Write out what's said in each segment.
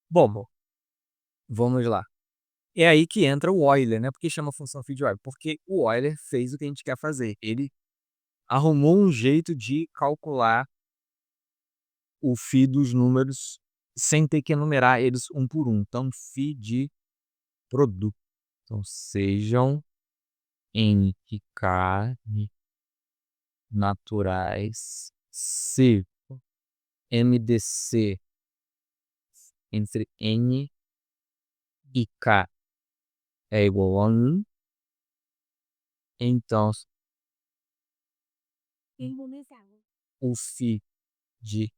Bom, vamos lá. É aí que entra o Euler, né? Por que chama função φ de Euler? Porque o Euler fez o que a gente quer fazer. Ele arrumou um jeito de calcular o φ dos números sem ter que enumerar eles um por um. Então, φ de produto. Então, sejam N e K naturais se MDC entre N e K é igual a 1, então o φ de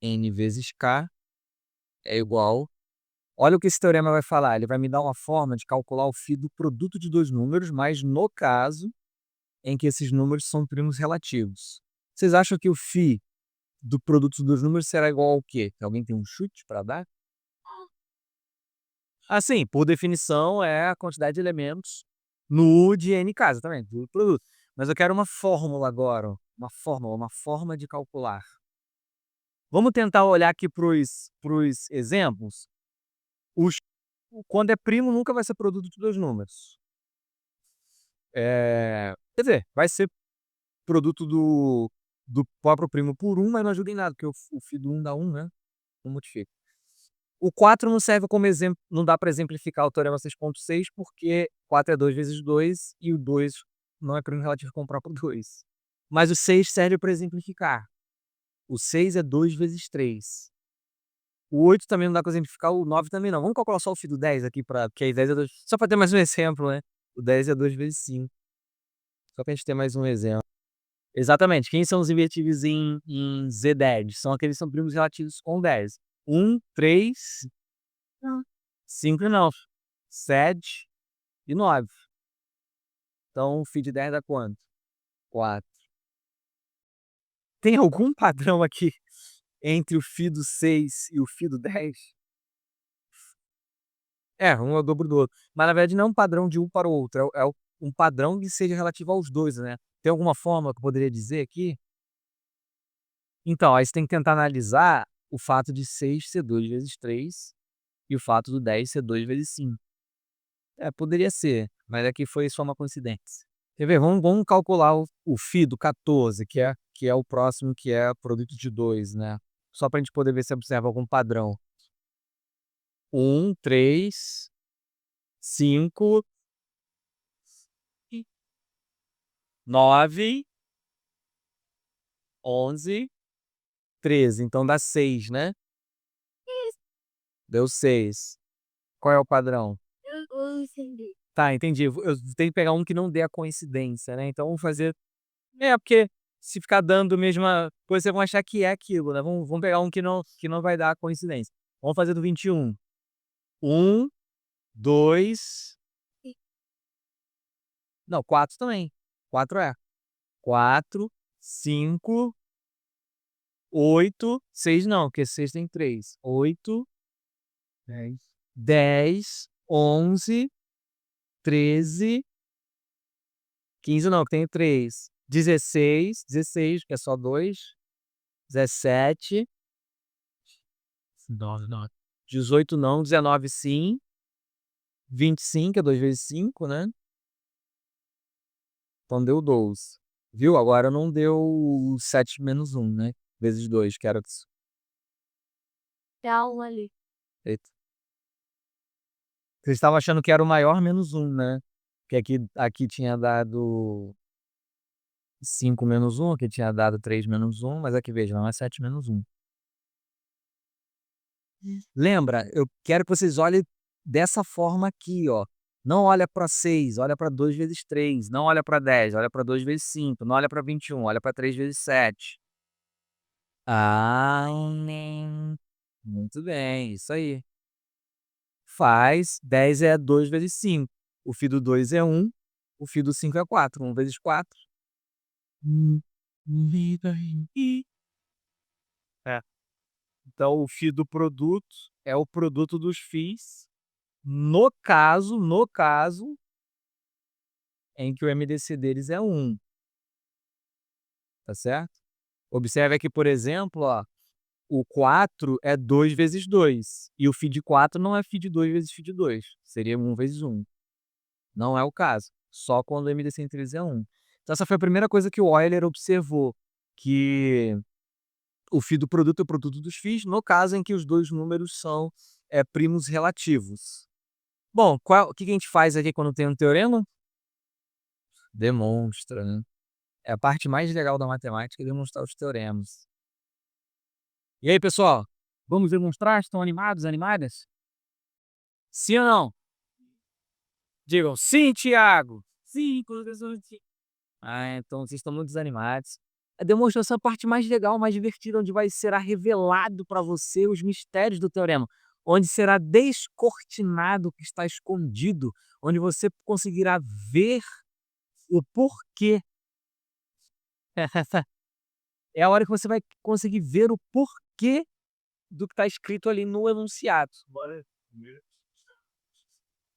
N vezes K é igual. Olha o que esse teorema vai falar. Ele vai me dar uma forma de calcular o φ do produto de dois números, mas no caso em que esses números são primos relativos. Vocês acham que o φ do produto dos números será igual ao quê? Alguém tem um chute para dar? Assim, por definição, é a quantidade de elementos no de N casa, também, do produto. Mas eu quero uma fórmula agora, ó, uma fórmula, uma forma de calcular. Vamos tentar olhar aqui para os exemplos. Os, quando é primo, nunca vai ser produto de dois números. Quer dizer, vai ser produto do próprio primo por um, mas não ajuda em nada, porque o φ do 1 dá 1, né? Não multiplica. O 4 não serve como exemplo, não dá para exemplificar o teorema 6.6, porque 4 é 2 vezes 2 e o 2 não é primo relativo com o próprio 2. Mas o 6 serve para exemplificar. O 6 é 2 vezes 3. O 8 também não dá para exemplificar, o 9 também não. Vamos calcular só o φ do 10 aqui, porque aí 10 é 2. Só para ter mais um exemplo, né? O 10 é 2 vezes 5. Só para a gente ter mais um exemplo. Exatamente. Quem são os invertíveis em Z10? São aqueles que são primos relativos com 10. 1, 3, 5 não. 7 e 9. Então, o φ de 10 dá quanto? 4. Tem algum padrão aqui entre o φ do 6 e o φ do 10? Um é o dobro do outro. Mas, na verdade, não é um padrão de um para o outro. Um padrão que seja relativo aos dois, né? Tem alguma forma que eu poderia dizer aqui? Então, aí você tem que tentar analisar o fato de 6 ser 2 vezes 3 e o fato do 10 ser 2 vezes 5. Poderia ser, mas aqui foi só uma coincidência. Quer ver? Vamos calcular o φ do 14, que é o próximo, que é produto de 2, né? Só para a gente poder ver se observa algum padrão. 1, 3, 5, 9, 11, 13. Então dá 6, né? Deu 6. Qual é o padrão? Tá, entendi. Eu tenho que pegar um que não dê a coincidência, né? Então vamos fazer. Porque se ficar dando a mesma coisa, vocês vão achar que é aquilo, né? Vamos pegar um que não vai dar coincidência. Vamos fazer do 21. 1, 2. Não, 4 também. 4 é. 4, 5, 8, 6 não, porque 6 tem 3. 8, 10, 11, 13, 15 não, que tem 3. 16, que é só 2. 17. 18 não, 19 sim. 25 é 2 vezes 5, né? Então deu 12. Viu? Agora não deu 7 menos 1, né? Vezes 2, que era. Eita. Vocês estavam achando que era o maior menos 1, né? Que aqui tinha dado 5 menos 1, aqui tinha dado 3 menos 1, mas aqui veja, não é 7 menos 1. Lembra, eu quero que vocês olhem dessa forma aqui, ó. Não olha para 6, olha para 2 vezes 3. Não olha para 10, olha para 2 vezes 5. Não olha para 21, olha para 3 vezes 7. Ah, muito bem, isso aí. Faz 10 é 2 vezes 5. O φ do 2 é 1. O φ do 5 é 4. 1 vezes 4. É. Então, o φ do produto é o produto dos φs, no caso em que o MDC deles é 1, tá certo? Observe aqui, por exemplo, ó, o 4 é 2 vezes 2, e o φ de 4 não é φ de 2 vezes φ de 2, seria 1 vezes 1. Não é o caso, só quando o MDC entre eles é 1. Então essa foi a primeira coisa que o Euler observou, que o φ do produto é o produto dos φs, no caso em que os dois números são primos relativos. Bom, o que a gente faz aqui quando tem um teorema? Demonstra, né? É a parte mais legal da matemática, demonstrar os teoremas. E aí, pessoal? Vamos demonstrar? Estão animados, animadas? Sim ou não? Digam sim, Thiago. Sim, professor. Ah, então vocês estão muito desanimados. A demonstração é a parte mais legal, mais divertida, onde será revelado para você os mistérios do teorema, onde será descortinado o que está escondido, onde você conseguirá ver o porquê. É a hora que você vai conseguir ver o porquê do que está escrito ali no enunciado. Bora.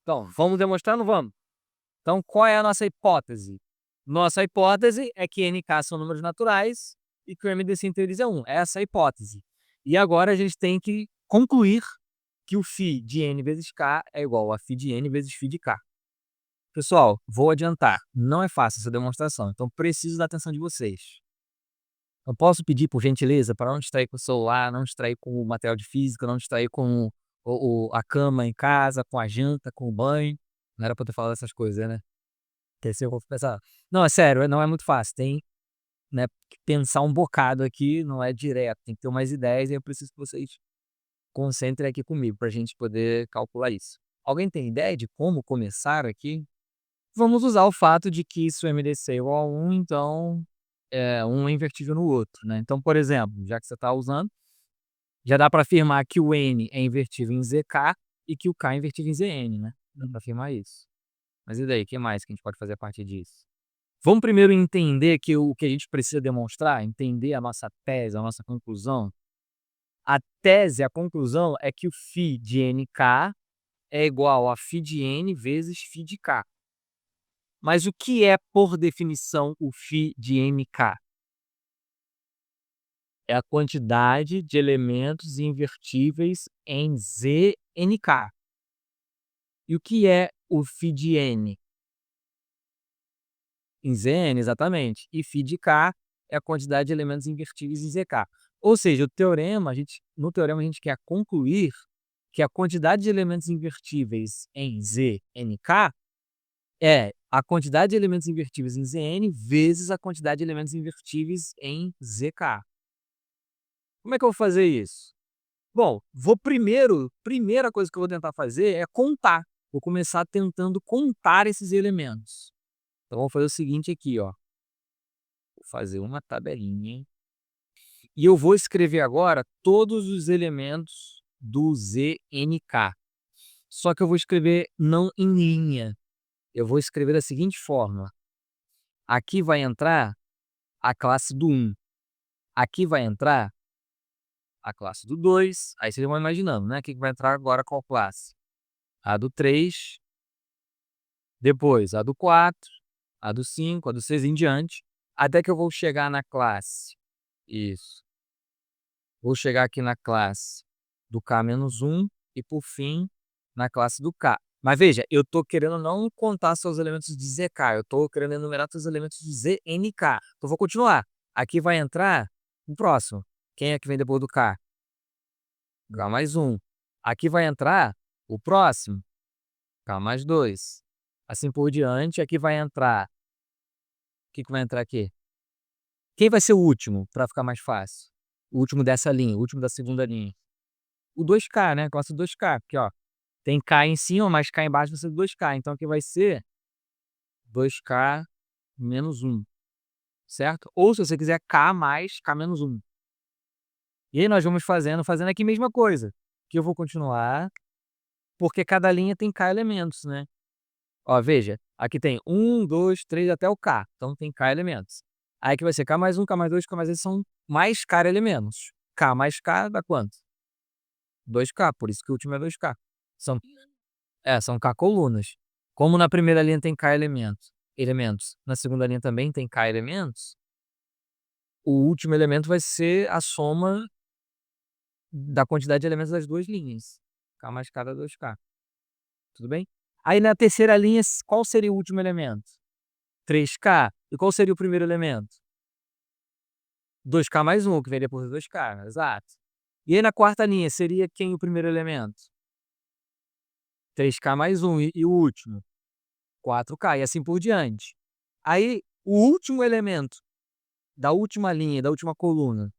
Então, vamos demonstrar ou não vamos? Então, qual é a nossa hipótese? Nossa hipótese é que NK são números naturais e que o MDC entre eles é 1. Essa é a hipótese. E agora a gente tem que concluir que o φ de n vezes k é igual a φ de n vezes φ de k. Pessoal, vou adiantar. Não é fácil essa demonstração, então preciso da atenção de vocês. Eu posso pedir, por gentileza, para não distrair com o celular, não distrair com o material de física, não distrair com a cama em casa, com a janta, com o banho. Não era para ter falado essas coisas, né? Que se eu vou pensar. Não, é sério, não é muito fácil. Tem, né, que pensar um bocado aqui, não é direto. Tem que ter umas ideias e eu preciso que vocês concentrem aqui comigo para a gente poder calcular isso. Alguém tem ideia de como começar aqui? Vamos usar o fato de que se o MDC é igual a 1, então um é invertível no outro, né? Então, por exemplo, já que você está usando, já dá para afirmar que o N é invertível em ZK e que o K é invertível em ZN, né? Dá para afirmar isso. Mas e daí, o que mais que a gente pode fazer a partir disso? Vamos primeiro entender que o que a gente precisa demonstrar, entender a nossa tese, a nossa conclusão. A tese, a conclusão é que o φ de NK é igual a φ de N vezes φ de K. Mas o que é, por definição, o φ de MK? É a quantidade de elementos invertíveis em ZNK. E o que é o φ de N? Em Zn, exatamente. E φ de K é a quantidade de elementos invertíveis em ZK. Ou seja, no teorema a gente quer concluir que a quantidade de elementos invertíveis em ZNK é a quantidade de elementos invertíveis em Zn vezes a quantidade de elementos invertíveis em ZK. Como é que eu vou fazer isso? Bom, primeira coisa que eu vou tentar fazer é contar. Vou começar tentando contar esses elementos. Então, vamos fazer o seguinte aqui, ó. Vou fazer uma tabelinha, hein? E eu vou escrever agora todos os elementos do ZNK. Só que eu vou escrever não em linha. Eu vou escrever da seguinte forma. Aqui vai entrar a classe do 1. Aqui vai entrar a classe do 2. Aí vocês vão imaginando, né? O que vai entrar agora qual classe? A do 3, depois a do 4, a do 5, a do 6 em diante, até que eu vou chegar na classe. Isso. Vou chegar aqui na classe do K-1 e, por fim, na classe do K. Mas veja, eu estou querendo não contar só os elementos de ZK, eu estou querendo enumerar os elementos de ZNK. Então, vou continuar. Aqui vai entrar o próximo. Quem é que vem depois do K? K mais 1. Aqui vai entrar o próximo. K mais 2. Assim por diante. Aqui vai entrar... O que vai entrar aqui? Quem vai ser o último, para ficar mais fácil? O último dessa linha, o último da segunda linha. O 2K, né? Classe 2K, porque ó, tem K em cima, mas K embaixo vai ser 2K. Então aqui vai ser 2K menos 1, certo? Ou se você quiser K mais K menos 1. E aí nós vamos fazendo aqui a mesma coisa. Que eu vou continuar, porque cada linha tem K elementos, né? Ó, veja, aqui tem 1, 2, 3 até o K. Então tem K elementos. Aí que vai ser K mais 1, K mais 2, K mais 3 são mais K elementos. K mais K dá quanto? 2K, por isso que o último é 2K. São K colunas. Como na primeira linha tem K elementos, na segunda linha também tem K elementos, o último elemento vai ser a soma da quantidade de elementos das duas linhas. K mais K dá 2K. Tudo bem? Aí na terceira linha, qual seria o último elemento? 3K. E qual seria o primeiro elemento? 2K mais 1, que vem depois do 2K. Exato. E aí na quarta linha, seria quem o primeiro elemento? 3K mais 1. E o último? 4K. E assim por diante. Aí, o último elemento da última linha, da última coluna.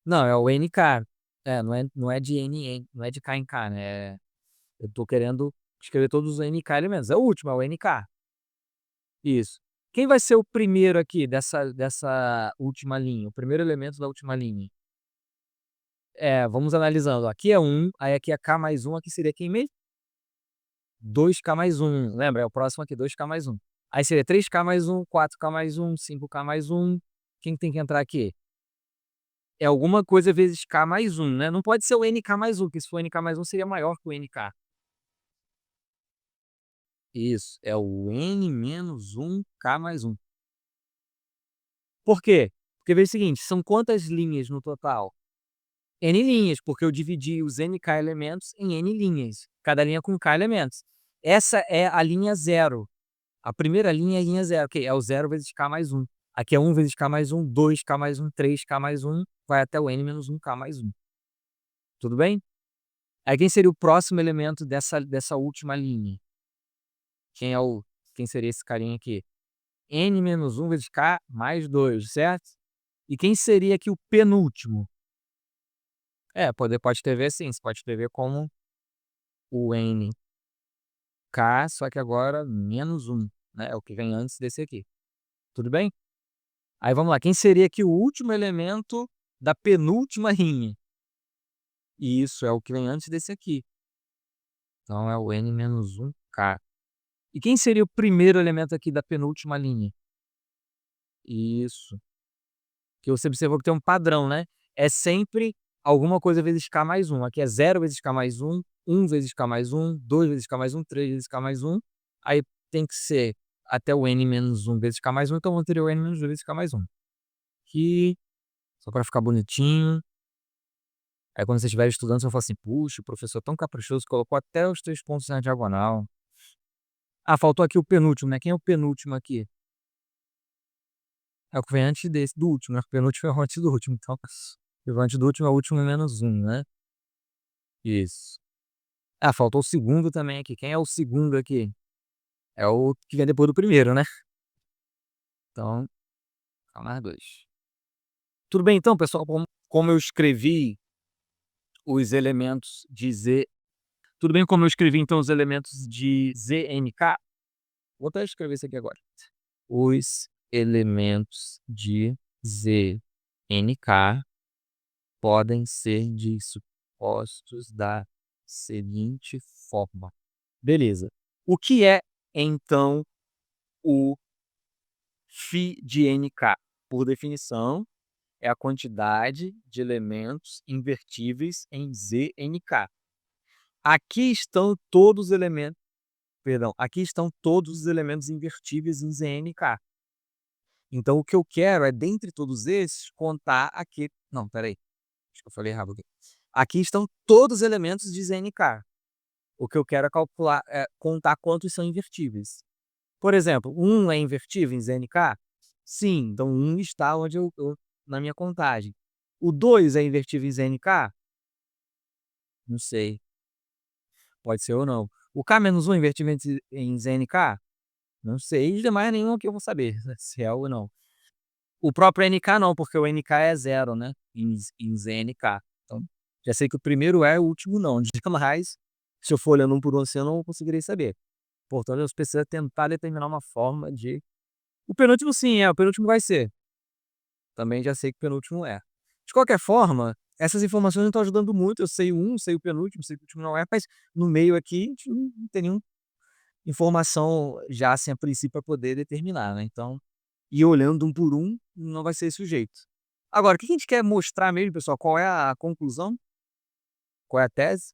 Não, é o NK. Não é de N, em não é de K em K, né? Eu tô querendo escrever todos os NK elementos. É o último, é o NK. Isso. Quem vai ser o primeiro aqui dessa última linha? O primeiro elemento da última linha? Vamos analisando. Aqui é 1, aí aqui é K mais 1, aqui seria quem mesmo? 2K mais 1. Lembra? É o próximo aqui, 2K mais 1. Aí seria 3K mais 1, 4K mais 1, 5K mais 1. Quem tem que entrar aqui? É alguma coisa vezes K mais 1, né? Não pode ser o NK mais 1, porque se for NK mais 1 seria maior que o NK. Isso, é o N menos 1K mais 1. Por quê? Porque veja o seguinte, são quantas linhas no total? N linhas, porque eu dividi os NK elementos em N linhas. Cada linha com K elementos. Essa é a linha 0. A primeira linha é a linha 0, que é o 0 vezes K mais 1. Aqui é 1 vezes K mais 1, 2K mais 1, 3K mais 1, vai até o N menos 1K mais 1. Tudo bem? Aí quem seria o próximo elemento dessa última linha? Quem seria esse carinha aqui? N menos 1 vezes K mais 2, certo? E quem seria aqui o penúltimo? Pode escrever assim, você pode escrever como o NK, só que agora menos 1, né? É o que vem antes desse aqui. Tudo bem? Aí vamos lá, quem seria aqui o último elemento da penúltima linha? Isso, é o que vem antes desse aqui. Então é o N menos 1K. E quem seria o primeiro elemento aqui da penúltima linha? Isso. Que você observou que tem um padrão, né? É sempre alguma coisa vezes K mais 1. Aqui é 0 vezes K mais 1, 1 vezes K mais 1, 2 vezes K mais 1, 3 vezes K mais 1. Aí tem que ser até o N menos 1 vezes K mais 1, então vou ter o N menos 2 vezes K mais 1. Aqui, só para ficar bonitinho. Aí quando você estiver estudando, você vai falar assim, puxa, o professor é tão caprichoso, colocou até os 3 pontos na diagonal. Ah, faltou aqui o penúltimo, né? Quem é o penúltimo aqui? É o que vem antes do último, né? O penúltimo é o antes do último, então o antes do último é o último menos 1, né? Isso. Ah, faltou o segundo também aqui. Quem é o segundo aqui? É o que vem depois do primeiro, né? Então, fica mais 2. Tudo bem então, pessoal? Como eu escrevi os elementos de Z. Tudo bem como eu escrevi então os elementos de ZNK? Vou até escrever isso aqui agora. Os elementos de ZNK podem ser dispostos da seguinte forma. Beleza. O que é, então, o φ de NK? Por definição, é a quantidade de elementos invertíveis em ZNK. Aqui estão todos os elementos, perdão, aqui estão todos os elementos invertíveis em ZNK. Então, o que eu quero é, dentre todos esses, contar aqui. Não, peraí. Acho que eu falei errado aqui. Aqui estão todos os elementos de ZNK. O que eu quero é calcular, contar quantos são invertíveis. Por exemplo, 1 é invertível em ZNK? Sim, então 1 está onde na minha contagem. O 2 é invertível em ZNK? Não sei. Pode ser ou não. O K-1 é invertível em ZNK? Não sei. E demais nenhum que eu vou saber se é ou não. O próprio NK não, porque o NK é 0, né? Em ZNK. Então, já sei que o primeiro é, o último não. Jamais, se eu for olhando um por um assim, eu não conseguirei saber. Portanto, eu preciso tentar determinar uma forma de... O penúltimo sim, o penúltimo vai ser. Também já sei que o penúltimo é. De qualquer forma, essas informações não estão ajudando muito. Eu sei o 1, sei o penúltimo, sei que o último não é, mas no meio aqui a gente não tem nenhuma informação já assim a princípio para poder determinar, né? Então, ir olhando um por um não vai ser esse o jeito. Agora, o que a gente quer mostrar mesmo, pessoal? Qual é a conclusão? Qual é a tese?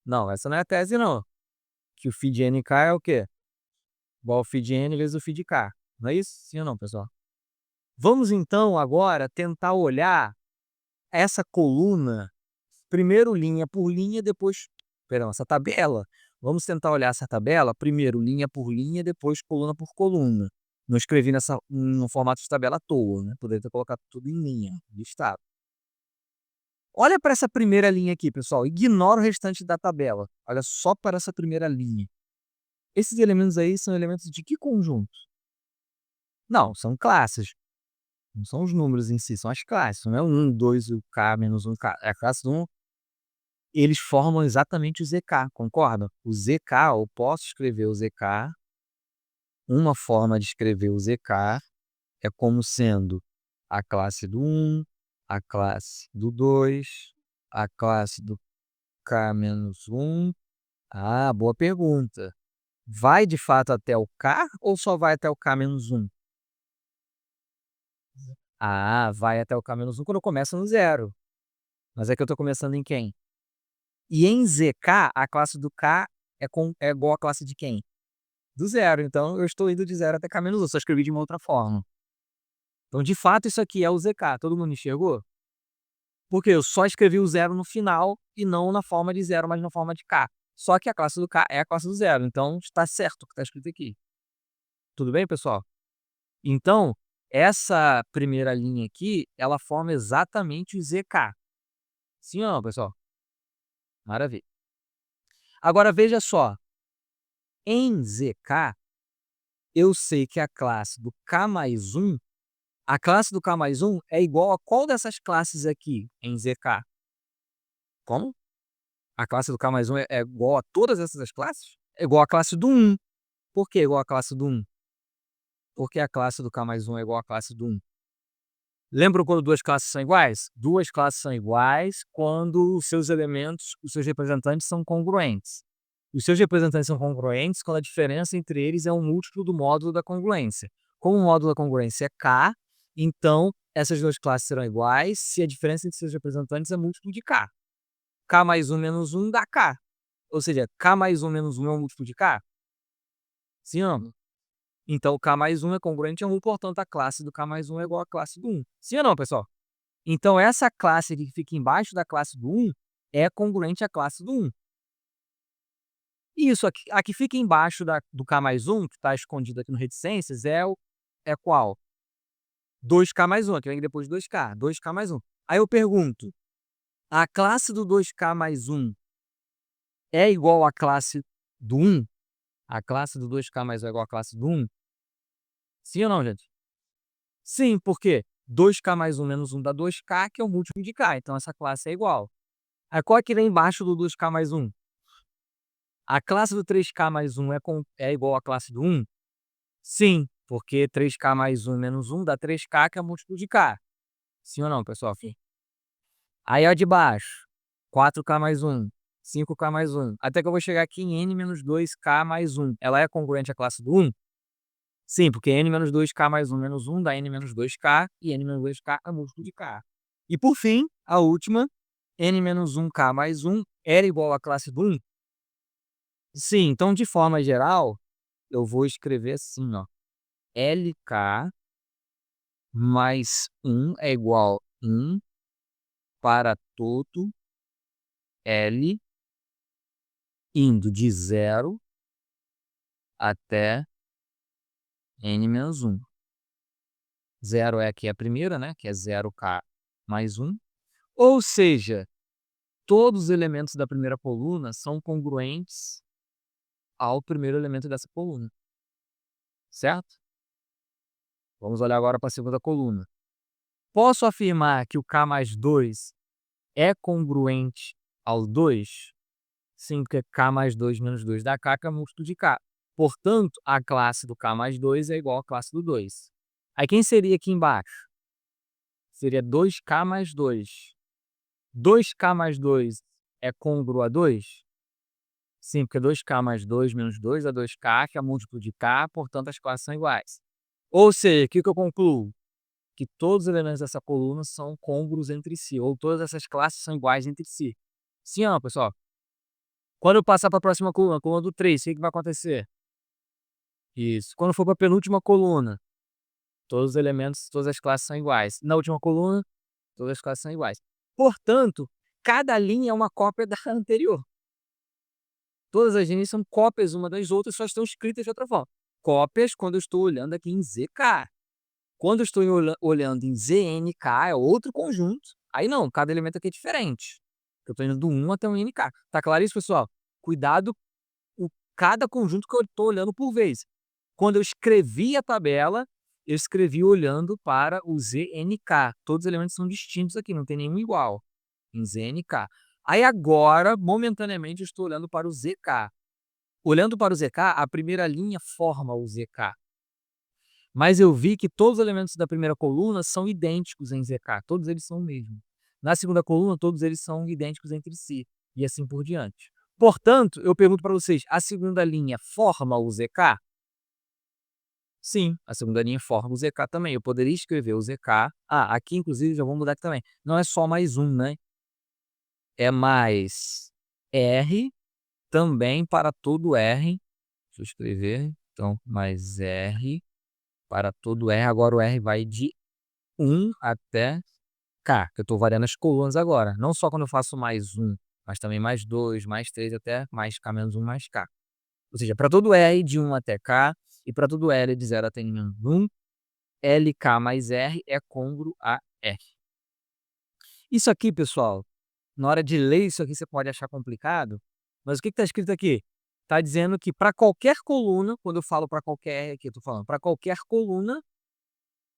Não, essa não é a tese, não. Que o φ de NK é o quê? Igual ao φ de N vezes o φ de K. Não é isso? Sim ou não, pessoal? Vamos então agora tentar olhar essa coluna, primeiro linha por linha, depois perdão, essa tabela, vamos tentar olhar essa tabela, primeiro linha por linha, depois coluna por coluna. Não escrevi no formato de tabela à toa, né, poderia ter colocado tudo em linha, listado. Olha para essa primeira linha aqui, pessoal, ignora o restante da tabela, olha só para essa primeira linha. Esses elementos aí são elementos de que conjunto? Não, são classes, não são os números em si, são as classes, não é o 1, 2, o K menos 1K, é a classe do 1, eles formam exatamente o ZK, concorda? O ZK, eu posso escrever o ZK, uma forma de escrever o ZK é como sendo a classe do 1, a classe do 2, a classe do K menos 1. Ah, boa pergunta. Vai de fato até o K ou só vai até o K menos 1? Ah, vai até o K menos 1 quando eu começo no zero. Mas é que eu estou começando em quem? E em ZK, a classe do K é igual à classe de quem? Do zero. Então eu estou indo de zero até K menos 1, só escrevi de uma outra forma. Então, de fato, isso aqui é o ZK. Todo mundo enxergou? Porque eu só escrevi o zero no final e não na forma de zero, mas na forma de K. Só que a classe do K é a classe do zero. Então está certo o que está escrito aqui. Tudo bem, pessoal? Então, essa primeira linha aqui, ela forma exatamente o ZK. Sim ou não, pessoal? Maravilha. Agora veja só. Em ZK, eu sei que a classe do K mais 1, a classe do K mais 1 é igual a qual dessas classes aqui em ZK? Como? A classe do K mais 1 é igual a todas essas classes? É igual à classe do 1. Por que igual à classe do 1? Porque a classe do K mais 1 é igual à classe do 1. Lembram quando duas classes são iguais? Duas classes são iguais quando os seus elementos, os seus representantes são congruentes. Os seus representantes são congruentes quando a diferença entre eles é um múltiplo do módulo da congruência. Como o módulo da congruência é K, então essas duas classes serão iguais se a diferença entre seus representantes é múltiplo de K. K mais 1 menos 1 dá K. Ou seja, K mais 1 menos 1 é um múltiplo de K? Sim ou não? Então, K mais 1 é congruente a 1, portanto, a classe do K mais 1 é igual à classe do 1. Sim ou não, pessoal? Então, essa classe aqui que fica embaixo da classe do 1 é congruente à classe do 1. E isso aqui, a que fica embaixo do K mais 1, que está escondido aqui no reticências, é qual? 2K mais 1, que vem depois de 2K. 2K mais 1. Aí eu pergunto, a classe do 2K mais 1 é igual à classe do 1? A classe do 2K mais 1 é igual à classe do 1? Sim ou não, gente? Sim, por quê? 2K mais 1 menos 1 dá 2K, que é o múltiplo de K. Então, essa classe é igual. Aí, qual é que vem embaixo do 2K mais 1? A classe do 3K mais 1 é igual à classe do 1? Sim, porque 3K mais 1 menos 1 dá 3K, que é o múltiplo de K. Sim ou não, pessoal? Sim. Aí, ó de baixo, 4K mais 1, 5K mais 1. Até que eu vou chegar aqui em N menos 2K mais 1. Ela é congruente à classe do 1? Sim, porque N menos 2K mais 1 menos 1 dá N menos 2K, e N menos 2K é múltiplo de K. E por fim, a última, N menos 1K mais 1 era igual à classe do 1? Sim, então de forma geral, eu vou escrever assim, ó. LK mais 1 é igual a 1 para todo L indo de 0 até N menos 1. 0 é aqui a primeira, né? Que é 0K mais 1. Ou seja, todos os elementos da primeira coluna são congruentes ao primeiro elemento dessa coluna. Certo? Vamos olhar agora para a segunda coluna. Posso afirmar que o K mais 2 é congruente ao 2? Sim, porque K mais 2 menos 2 dá K, que é múltiplo de K. Portanto, a classe do K mais 2 é igual à classe do 2. Aí quem seria aqui embaixo? Seria 2K mais 2. 2K mais 2 é congruo a 2? Sim, porque 2K mais 2 menos 2 é 2K, que é múltiplo de K, portanto as classes são iguais. Ou seja, o que eu concluo? Que todos os elementos dessa coluna são côngruos entre si, ou todas essas classes são iguais entre si. Sim ou não, pessoal? Quando eu passar para a próxima coluna, a coluna do 3, o que vai acontecer? Isso. Quando for para a penúltima coluna, todos os elementos, todas as classes são iguais. Na última coluna, todas as classes são iguais. Portanto, cada linha é uma cópia da anterior. Todas as linhas são cópias uma das outras, só estão escritas de outra forma. Cópias quando eu estou olhando aqui em ZK. Quando eu estou olhando em ZNK, é outro conjunto. Aí não, cada elemento aqui é diferente. Eu estou indo do 1 até o NK. Tá claro isso, pessoal? Cuidado com cada conjunto que eu estou olhando por vez. Quando eu escrevi a tabela, eu escrevi olhando para o ZNK. Todos os elementos são distintos aqui, não tem nenhum igual em ZNK. Aí agora, momentaneamente, eu estou olhando para o ZK. Olhando para o ZK, a primeira linha forma o ZK. Mas eu vi que todos os elementos da primeira coluna são idênticos em ZK, todos eles são o mesmo. Na segunda coluna, todos eles são idênticos entre si, e assim por diante. Portanto, eu pergunto para vocês, a segunda linha forma o ZK? Sim, a segunda linha forma o ZK também. Eu poderia escrever o ZK. Ah, aqui inclusive já vou mudar aqui também. Não é só mais um, né? É mais R também para todo R. Deixa eu escrever. Então, mais R para todo R. Agora o R vai de 1 até K, que eu estou variando as colunas agora. Não só quando eu faço mais 1, mas também mais 2, mais 3, até mais K menos 1, mais K. Ou seja, para todo R de 1 até K e para todo L de 0 até menos 1, LK mais R é congruo a R. Isso aqui, pessoal, na hora de ler isso aqui você pode achar complicado, mas o que está escrito aqui? Está dizendo que para qualquer coluna, quando eu falo para qualquer R aqui, eu estou falando para qualquer coluna,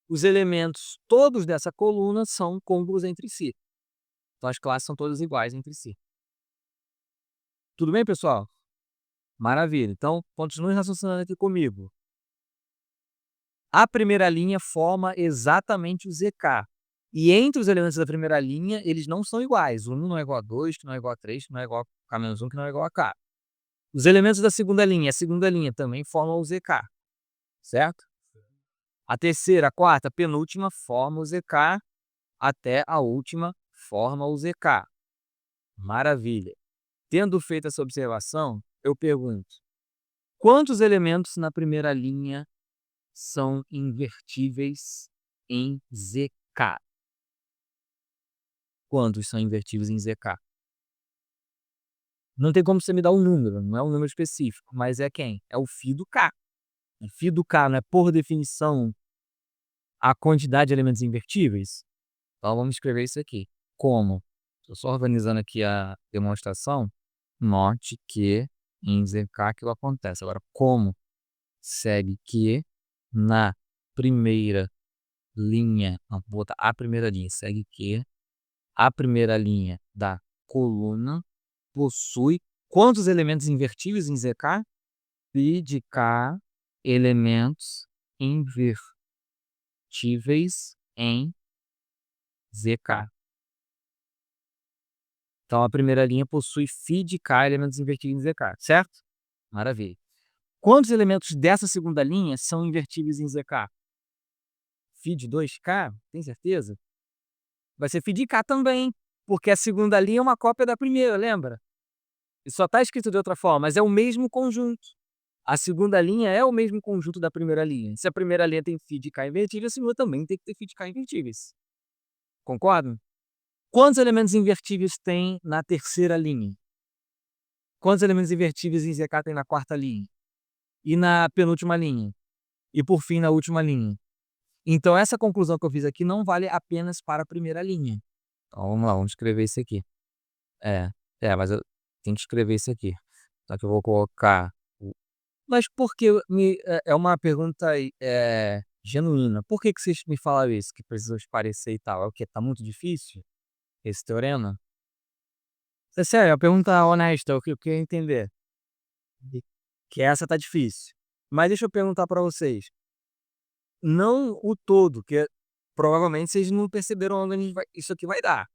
os elementos todos dessa coluna são côngruos entre si. Então as classes são todas iguais entre si. Tudo bem, pessoal? Maravilha. Então, continue raciocinando aqui comigo. A primeira linha forma exatamente o ZK. E entre os elementos da primeira linha, eles não são iguais. O 1 não é igual a 2, que não é igual a 3, que não é igual a K-1, que não é igual a K. Os elementos da segunda linha, a segunda linha também formam o ZK, certo? A terceira, a quarta, a penúltima forma o ZK, até a última forma o ZK. Maravilha. Tendo feito essa observação, eu pergunto: quantos elementos na primeira linha são invertíveis em ZK? Quantos são invertíveis em ZK? Não tem como você me dar um número, não é um número específico, mas é quem? É o φ do K. O φ do K não é, por definição, a quantidade de elementos invertíveis? Então vamos escrever isso aqui. Como? Estou só organizando aqui a demonstração. Note que em ZK aquilo acontece. Agora, como? Segue que na primeira linha, não, vou botar a primeira linha, segue que a primeira linha da coluna possui quantos elementos invertíveis em ZK? Φ de K elementos invertíveis em ZK. Então, a primeira linha possui φ de K elementos invertíveis em ZK, certo? Maravilha. Quantos elementos dessa segunda linha são invertíveis em ZK? Φ de 2K? Tem certeza? Vai ser φ de K também, porque a segunda linha é uma cópia da primeira, lembra? E só está escrito de outra forma, mas é o mesmo conjunto. A segunda linha é o mesmo conjunto da primeira linha. Se a primeira linha tem φ de K invertível, a segunda também tem que ter φ de K invertíveis. Concordam? Quantos elementos invertíveis tem na terceira linha? Quantos elementos invertíveis em ZK tem na quarta linha? E na penúltima linha? E por fim, na última linha? Então, essa conclusão que eu fiz aqui não vale apenas para a primeira linha. Então, vamos lá, vamos escrever isso aqui. Mas eu tenho que escrever isso aqui. Só que eu vou colocar... Mas por que... É uma pergunta genuína. Por que vocês me falaram isso? Que precisa parecer e tal? É o quê? Tá muito difícil esse teorema? É sério, é uma pergunta honesta. Eu queria entender. Que essa tá difícil. Mas deixa eu perguntar para vocês. Não o todo, que provavelmente vocês não perceberam onde isso aqui vai dar.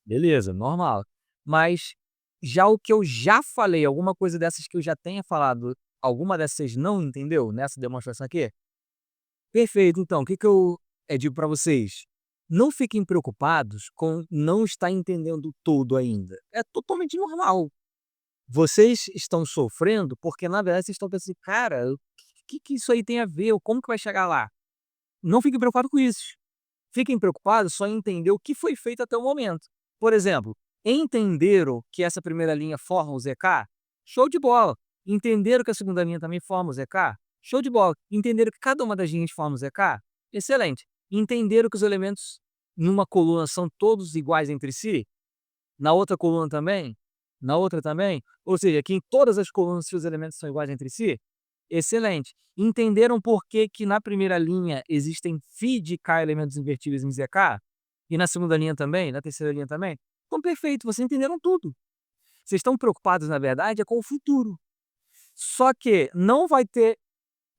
Beleza, normal. Mas já o que eu já falei, alguma coisa dessas que eu já tenha falado, alguma dessas vocês não entendeu nessa demonstração aqui? Perfeito, então, o que que eu digo para vocês? Não fiquem preocupados com não estar entendendo tudo ainda. É totalmente normal. Vocês estão sofrendo porque, na verdade, vocês estão pensando assim: "Cara, o que isso aí tem a ver? Como que vai chegar lá?". Não fique preocupado com isso. fiquem preocupados só em entender o que foi feito até o momento. Por exemplo, entenderam que essa primeira linha forma o ZK? Show de bola. Entenderam que a segunda linha também forma o ZK? Show de bola. Entenderam que cada uma das linhas forma o ZK? Excelente. Entenderam que os elementos numa coluna são todos iguais entre si? Na outra coluna também? Na outra também? Ou seja, que em todas as colunas os elementos são iguais entre si? Excelente. Entenderam por que que na primeira linha existem φ de k elementos invertíveis em ZK? E na segunda linha também? Na terceira linha também? Então, perfeito, vocês entenderam tudo. Vocês estão preocupados, na verdade, é com o futuro. Só que não vai ter...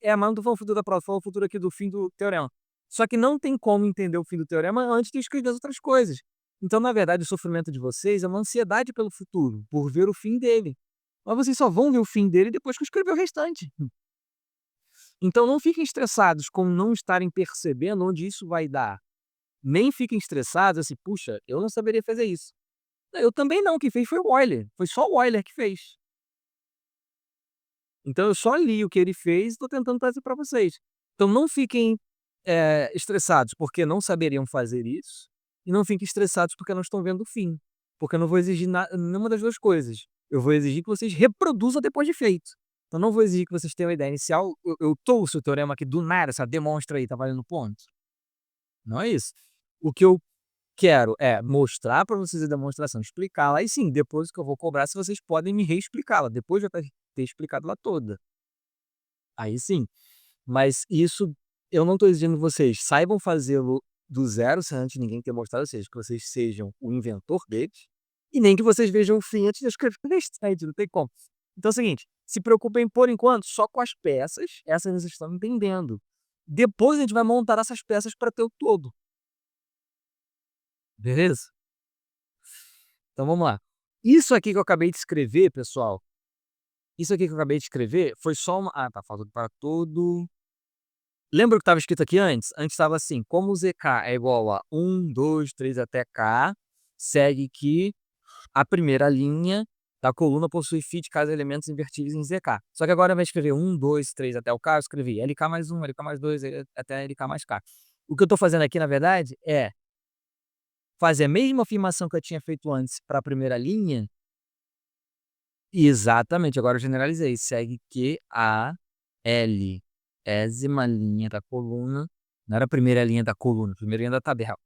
mas não estou falando o futuro da prova, estou falando o futuro aqui do fim do teorema. Só que não tem como entender o fim do teorema antes de escrever as outras coisas. Então, na verdade, o sofrimento de vocês é uma ansiedade pelo futuro, por ver o fim dele. Mas vocês só vão ver o fim dele depois que eu escrever o restante. Então, não fiquem estressados com não estarem percebendo onde isso vai dar. Nem fiquem estressados assim, puxa, eu não saberia fazer isso. Eu também não, quem fez foi o Euler. Foi só o Euler que fez. Então eu só li o que ele fez e estou tentando trazer para vocês. Então não fiquem estressados porque não saberiam fazer isso, e não fiquem estressados porque não estão vendo o fim. Porque eu não vou exigir nenhuma das duas coisas. Eu vou exigir que vocês reproduzam depois de feito. Então não vou exigir que vocês tenham a ideia inicial, eu torço o teorema aqui do nada, sabe? Demonstra aí, tá valendo ponto. Não é isso. O que eu quero é mostrar para vocês a demonstração, explicá-la, aí sim, depois que eu vou cobrar, se vocês podem me reexplicá-la, depois de eu ter explicado ela toda. Aí sim. Mas isso eu não estou exigindo que vocês saibam fazê-lo do zero, sem antes ninguém ter mostrado, ou seja, que vocês sejam o inventor deles, e nem que vocês vejam o fim antes de eu escrever o restante, não tem como. Então é o seguinte, se preocupem por enquanto só com as peças, essas vocês estão entendendo. Depois a gente vai montar essas peças para ter o todo. Beleza? Então vamos lá. Isso aqui que eu acabei de escrever, pessoal, isso aqui que eu acabei de escrever foi só uma... tá faltando para todo... Lembra o que estava escrito aqui antes? Antes estava assim, como o ZK é igual a 1, 2, 3 até K, segue que a primeira linha da coluna possui φ de cada elementos invertíveis em ZK. Só que agora vai escrever 1, 2, 3 até o K, eu escrevi LK mais 1, LK mais 2, até LK mais K. O que eu estou fazendo aqui, na verdade, é fazer a mesma afirmação que eu tinha feito antes para a primeira linha. Exatamente, agora eu generalizei. Segue que a Lésima linha da coluna, não era a primeira linha da coluna, a primeira linha da tabela.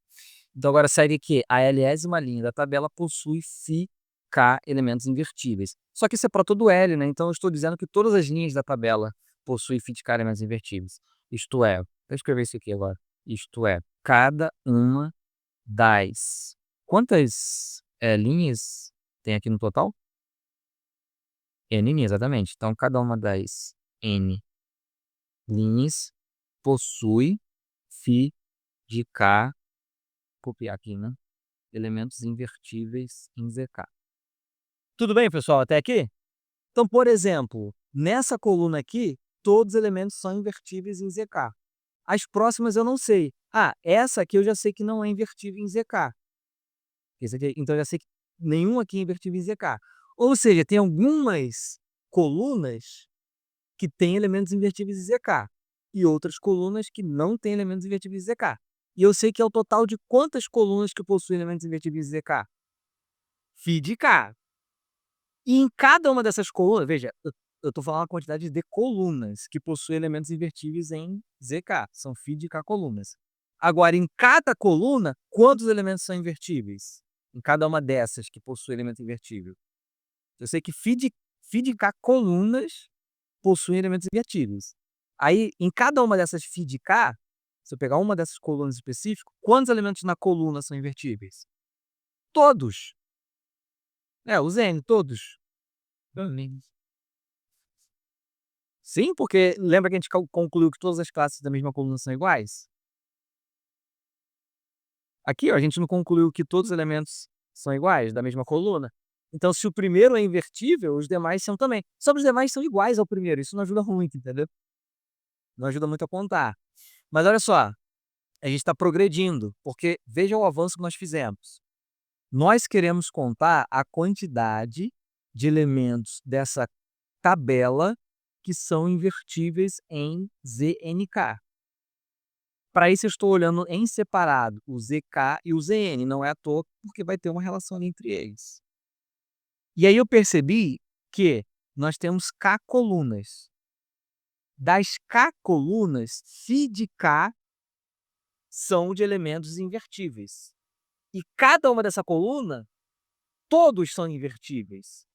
Então agora segue que a Lésima linha da tabela possui φ k elementos invertíveis. Só que isso é para todo L, né? Então eu estou dizendo que todas as linhas da tabela possuem φ de k elementos invertíveis. Isto é, vou escrever isso aqui agora. Isto é, cada uma das... Quantas linhas tem aqui no total? N, exatamente. Então, cada uma das N linhas possui φ de K, copiar aqui, né? Elementos invertíveis em ZK. Tudo bem, pessoal, até aqui? Então, por exemplo, nessa coluna aqui, todos os elementos são invertíveis em ZK. As próximas eu não sei. Essa aqui eu já sei que não é invertível em ZK. Então, eu já sei que nenhum aqui é invertível em ZK. Ou seja, tem algumas colunas que têm elementos invertíveis em ZK, e outras colunas que não têm elementos invertíveis em ZK. E eu sei que é o total de quantas colunas que possuem elementos invertíveis em ZK? φ de K. E em cada uma dessas colunas, veja, eu estou falando a quantidade de colunas que possuem elementos invertíveis em ZK, são φ de K colunas. Agora, em cada coluna, quantos elementos são invertíveis? Em cada uma dessas que possui elemento invertível. Eu sei que φ de K colunas possuem elementos invertíveis. Aí, em cada uma dessas φ de K, se eu pegar uma dessas colunas específicas, quantos elementos na coluna são invertíveis? Todos. Os N, todos. Sim, porque lembra que a gente concluiu que todas as classes da mesma coluna são iguais? Aqui, ó, a gente não concluiu que todos os elementos são iguais, da mesma coluna? Então, se o primeiro é invertível, os demais são também. Só que os demais são iguais ao primeiro, isso não ajuda muito, entendeu? Não ajuda muito a contar. Mas olha só, a gente está progredindo, porque veja o avanço que nós fizemos. Nós queremos contar a quantidade de elementos dessa tabela que são invertíveis em ZNK. Para isso eu estou olhando em separado o ZK e o ZN, não é à toa, porque vai ter uma relação ali entre eles. E aí eu percebi que nós temos K colunas. Das K colunas, φ de K são de elementos invertíveis. E cada uma dessa coluna, todos são invertíveis.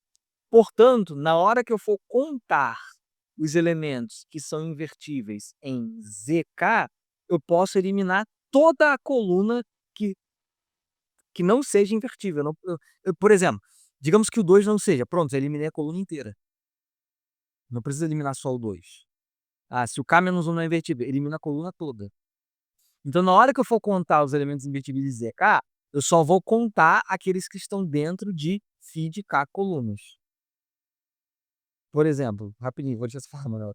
Portanto, na hora que eu for contar os elementos que são invertíveis em ZK, eu posso eliminar toda a coluna que não seja invertível. Por exemplo, digamos que o 2 não seja. Pronto, eu eliminei a coluna inteira. Não precisa eliminar só o 2. Ah, se o K-1 não é invertível, elimina a coluna toda. Então, na hora que eu for contar os elementos invertíveis de ZK, eu só vou contar aqueles que estão dentro de φ de K colunas. Por exemplo, rapidinho, vou deixar essa forma.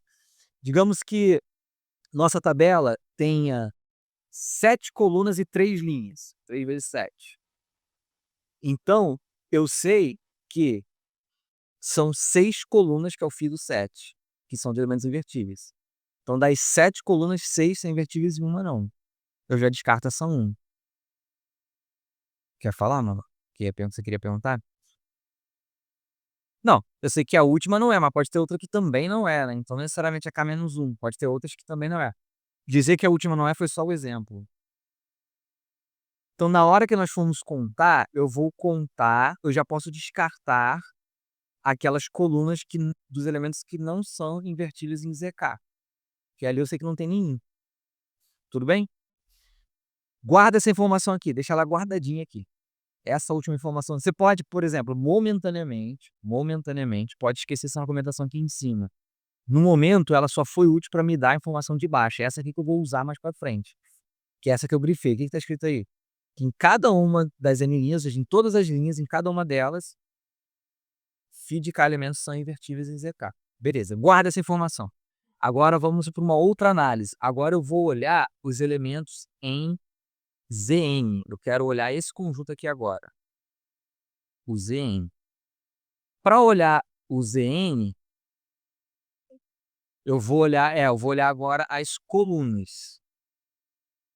Digamos que nossa tabela tenha 7 colunas e 3 linhas. 3 vezes 7. Então, eu sei que são 6 colunas, que é o φ do 7, que são de elementos invertíveis. Então, das 7 colunas, 6 são invertíveis e uma não. Eu já descarto essa 1. Quer falar, mano? Que você queria perguntar? Não, eu sei que a última não é, mas pode ter outra que também não é, né? Então, não necessariamente é K-1. Pode ter outras que também não é. Dizer que a última não é foi só o exemplo. Então, na hora que nós formos contar, eu vou contar, eu já posso descartar aquelas colunas dos elementos que não são invertidos em ZK. Que ali eu sei que não tem nenhum. Tudo bem? Guarda essa informação aqui, deixa ela guardadinha aqui. Essa última informação. Você pode, por exemplo, momentaneamente, pode esquecer essa argumentação aqui em cima. No momento, ela só foi útil para me dar a informação de baixo. É essa aqui que eu vou usar mais para frente. Que é essa que eu grifei. O que está escrito aí? Que em cada uma das N linhas, ou seja, em todas as linhas, em cada uma delas, φ de K elementos são invertíveis em ZK. Beleza, guarda essa informação. Agora vamos para uma outra análise. Agora eu vou olhar os elementos em Zn. Eu quero olhar esse conjunto aqui agora. O Zn. Para olhar o Zn, eu vou olhar agora as colunas.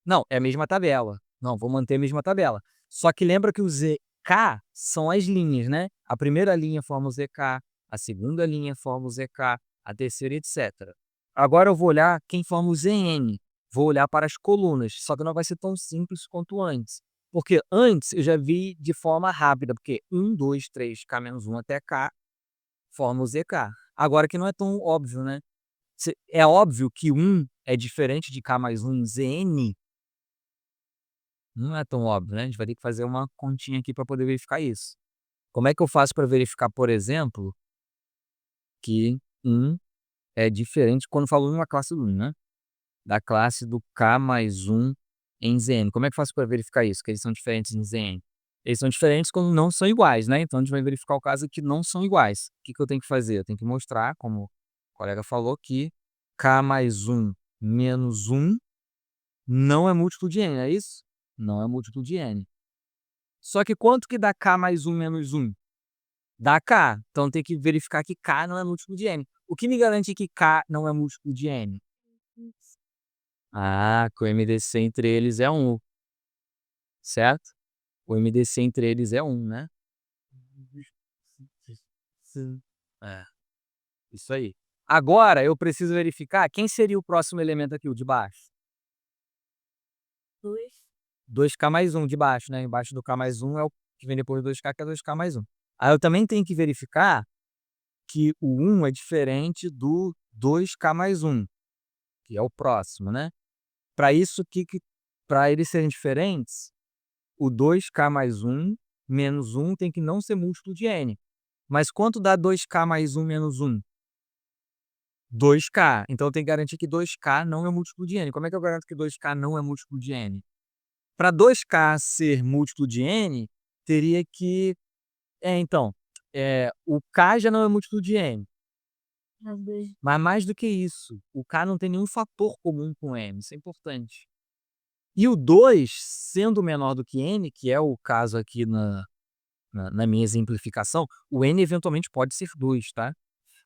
Não, é a mesma tabela. Não, vou manter a mesma tabela. Só que lembra que o ZK são as linhas, né? A primeira linha forma o ZK, a segunda linha forma o ZK, a terceira, etc. Agora eu vou olhar quem forma o Zn. Vou olhar para as colunas, só que não vai ser tão simples quanto antes. Porque antes eu já vi de forma rápida, porque 1, 2, 3, K-1 até K forma o ZK. Agora que não é tão óbvio, né? É óbvio que 1 é diferente de K+1 em Zn. Não é tão óbvio, né? A gente vai ter que fazer uma continha aqui para poder verificar isso. Como é que eu faço para verificar, por exemplo, que 1 é diferente quando falo uma classe do 1, né? Da classe do K+1 em Zn. Como é que eu faço para verificar isso? Que eles são diferentes em Zn? Eles são diferentes quando não são iguais, né? Então a gente vai verificar o caso que não são iguais. O que eu tenho que fazer? Eu tenho que mostrar, como o colega falou, que K+1 menos 1 não é múltiplo de N, é isso? Não é múltiplo de N. Só que quanto que dá K+1 menos 1? Dá K. Então tem que verificar que K não é múltiplo de N. O que me garante que K não é múltiplo de N? Ah, que o MDC entre eles é 1, certo? O MDC entre eles é 1, né? É, isso aí. Agora eu preciso verificar quem seria o próximo elemento aqui, o de baixo. 2K+1 de baixo, né? Embaixo do K+1 é o que vem depois do 2K, que é 2K+1. Aí eu também tenho que verificar que o 1 é diferente do 2K+1, que é o próximo, né? Para isso, para eles serem diferentes, o 2K+1 menos 1 tem que não ser múltiplo de N. Mas quanto dá 2K+1 menos 1? 2K. Então eu tenho que garantir que 2K não é múltiplo de N. Como é que eu garanto que 2K não é múltiplo de N? Para 2K ser múltiplo de N, teria que... então, o K já não é múltiplo de N. Mas mais do que isso, o K não tem nenhum fator comum com M, isso é importante. E o 2, sendo menor do que N, que é o caso aqui na minha exemplificação, o N eventualmente pode ser 2, tá?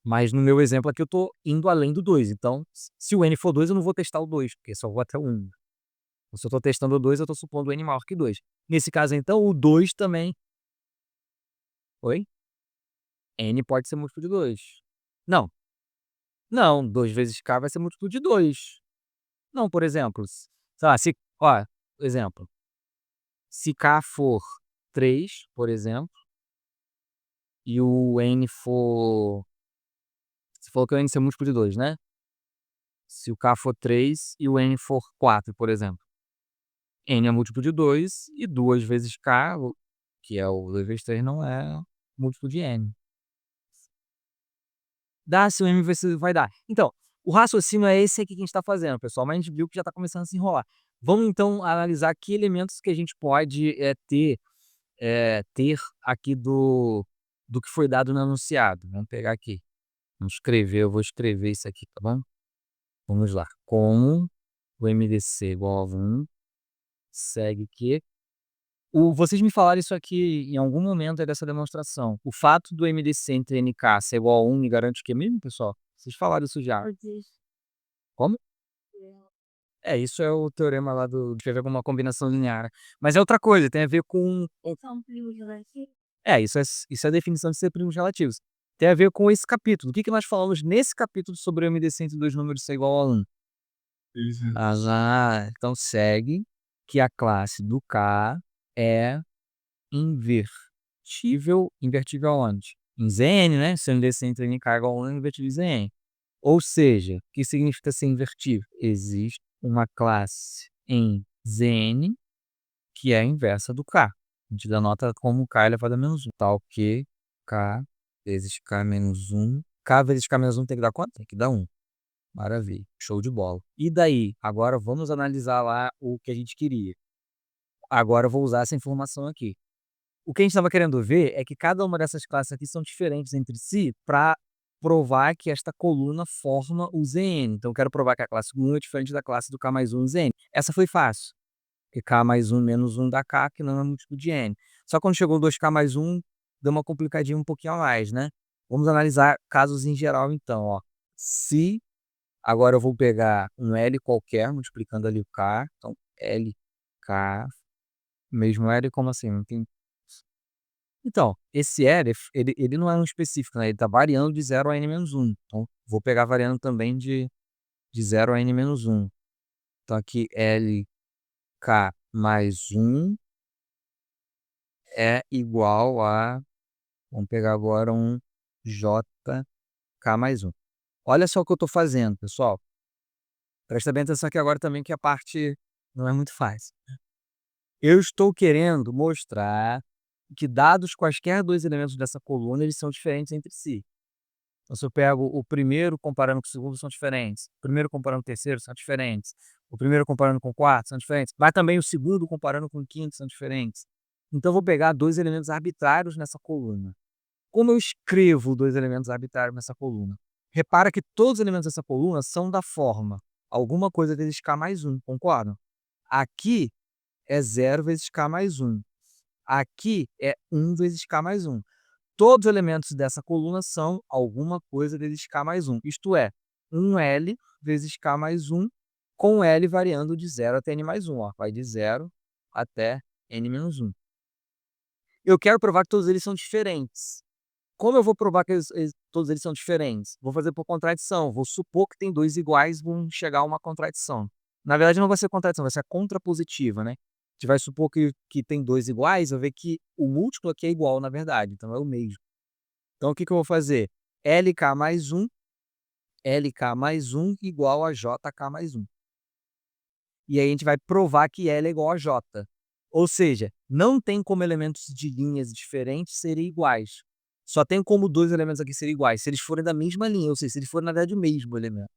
Mas no meu exemplo aqui eu estou indo além do 2. Então, se o N for 2, eu não vou testar o 2, porque só vou até o 1. Se eu estou testando o 2, eu estou supondo N maior que 2. Nesse caso, então, o 2 também. Oi? N pode ser múltiplo de 2. Não, não, 2 vezes K vai ser múltiplo de 2. Não, por exemplo, sei lá, se ó, exemplo, se K for 3, por exemplo, e o N for você falou que o N ser múltiplo de 2, né? Se o K for 3 e o N for 4, por exemplo. N é múltiplo de 2 e 2 vezes K, que é o 2 vezes 3, não é múltiplo de N. Dá se o M vai dar. Então, o raciocínio é esse aqui que a gente está fazendo, pessoal, mas a gente viu que já está começando a se enrolar. Vamos então analisar que elementos que a gente pode ter aqui do que foi dado no enunciado. Vamos pegar aqui. Vamos escrever, eu vou escrever isso aqui, tá bom? Vamos lá. Como o MDC igual a 1, segue que vocês me falaram isso aqui em algum momento aí dessa demonstração. O fato do MDC entre NK ser igual a 1 me garante o quê mesmo, pessoal? Vocês falaram isso já. Como? É, isso é o teorema lá de ver com uma combinação linear. Mas é outra coisa, tem a ver com. Isso é a definição de ser primos relativos. Tem a ver com esse capítulo. O que nós falamos nesse capítulo sobre o MDC entre dois números ser igual a 1? Então segue que a classe do K é invertível. Invertível aonde? Em Zn, né? Se o MDC entre NK é igual a 1, é invertível em Zn. Ou seja, o que significa ser invertível? Existe uma classe em Zn que é a inversa do K. A gente denota como K elevado a menos 1. Tal que K vezes K menos 1. K vezes K menos 1 tem que dar quanto? Tem que dar 1. Maravilha. Show de bola. E daí? Agora vamos analisar lá o que a gente queria. Agora eu vou usar essa informação aqui. O que a gente estava querendo ver é que cada uma dessas classes aqui são diferentes entre si para provar que esta coluna forma o Zn. Então eu quero provar que a classe 1 é diferente da classe do K mais 1 Zn. Essa foi fácil. Porque K mais 1 menos 1 dá K, que não é múltiplo de N. Só quando chegou 2K mais 1, deu uma complicadinha um pouquinho a mais, né? Vamos analisar casos em geral então, ó. Se agora eu vou pegar um L qualquer, multiplicando ali o K. Então, LK, mesmo L, como assim? Não tem. Então, esse L, ele não é um específico, né? Ele está variando de 0 a n menos 1. Então, vou pegar variando também de 0 a n menos 1. Então, aqui LK mais 1 é igual a. Vamos pegar agora um JK mais 1. Olha só o que eu estou fazendo, pessoal. Presta bem atenção aqui agora também, que a parte não é muito fácil. Eu estou querendo mostrar que, dados quaisquer dois elementos dessa coluna, eles são diferentes entre si. Então, se eu pego o primeiro comparando com o segundo, são diferentes. O primeiro comparando com o terceiro, são diferentes. O primeiro comparando com o quarto, são diferentes. Mas também o segundo comparando com o quinto, são diferentes. Então, eu vou pegar dois elementos arbitrários nessa coluna. Como eu escrevo dois elementos arbitrários nessa coluna? Repara que todos os elementos dessa coluna são da forma alguma coisa vezes k mais 1, concordam? Aqui é 0 vezes k mais 1. Aqui é 1 vezes k mais 1. Todos os elementos dessa coluna são alguma coisa vezes k mais 1. Isto é, 1L vezes k mais 1, com L variando de 0 até n mais 1. Ó. Vai de 0 até n menos 1. Eu quero provar que todos eles são diferentes. Como eu vou provar que todos eles são diferentes? Vou fazer por contradição. Vou supor que tem dois iguais, vão chegar a uma contradição. Na verdade, não vai ser contradição, vai ser a contrapositiva, né? A gente vai supor que tem dois iguais, vai ver que o múltiplo aqui é igual, na verdade. Então, é o mesmo. Então, o que eu vou fazer? LK mais 1 igual a JK mais 1. E aí a gente vai provar que L é igual a J. Ou seja, não tem como elementos de linhas diferentes serem iguais. Só tem como dois elementos aqui serem iguais, se eles forem da mesma linha, ou seja, se eles forem, na verdade, o mesmo elemento.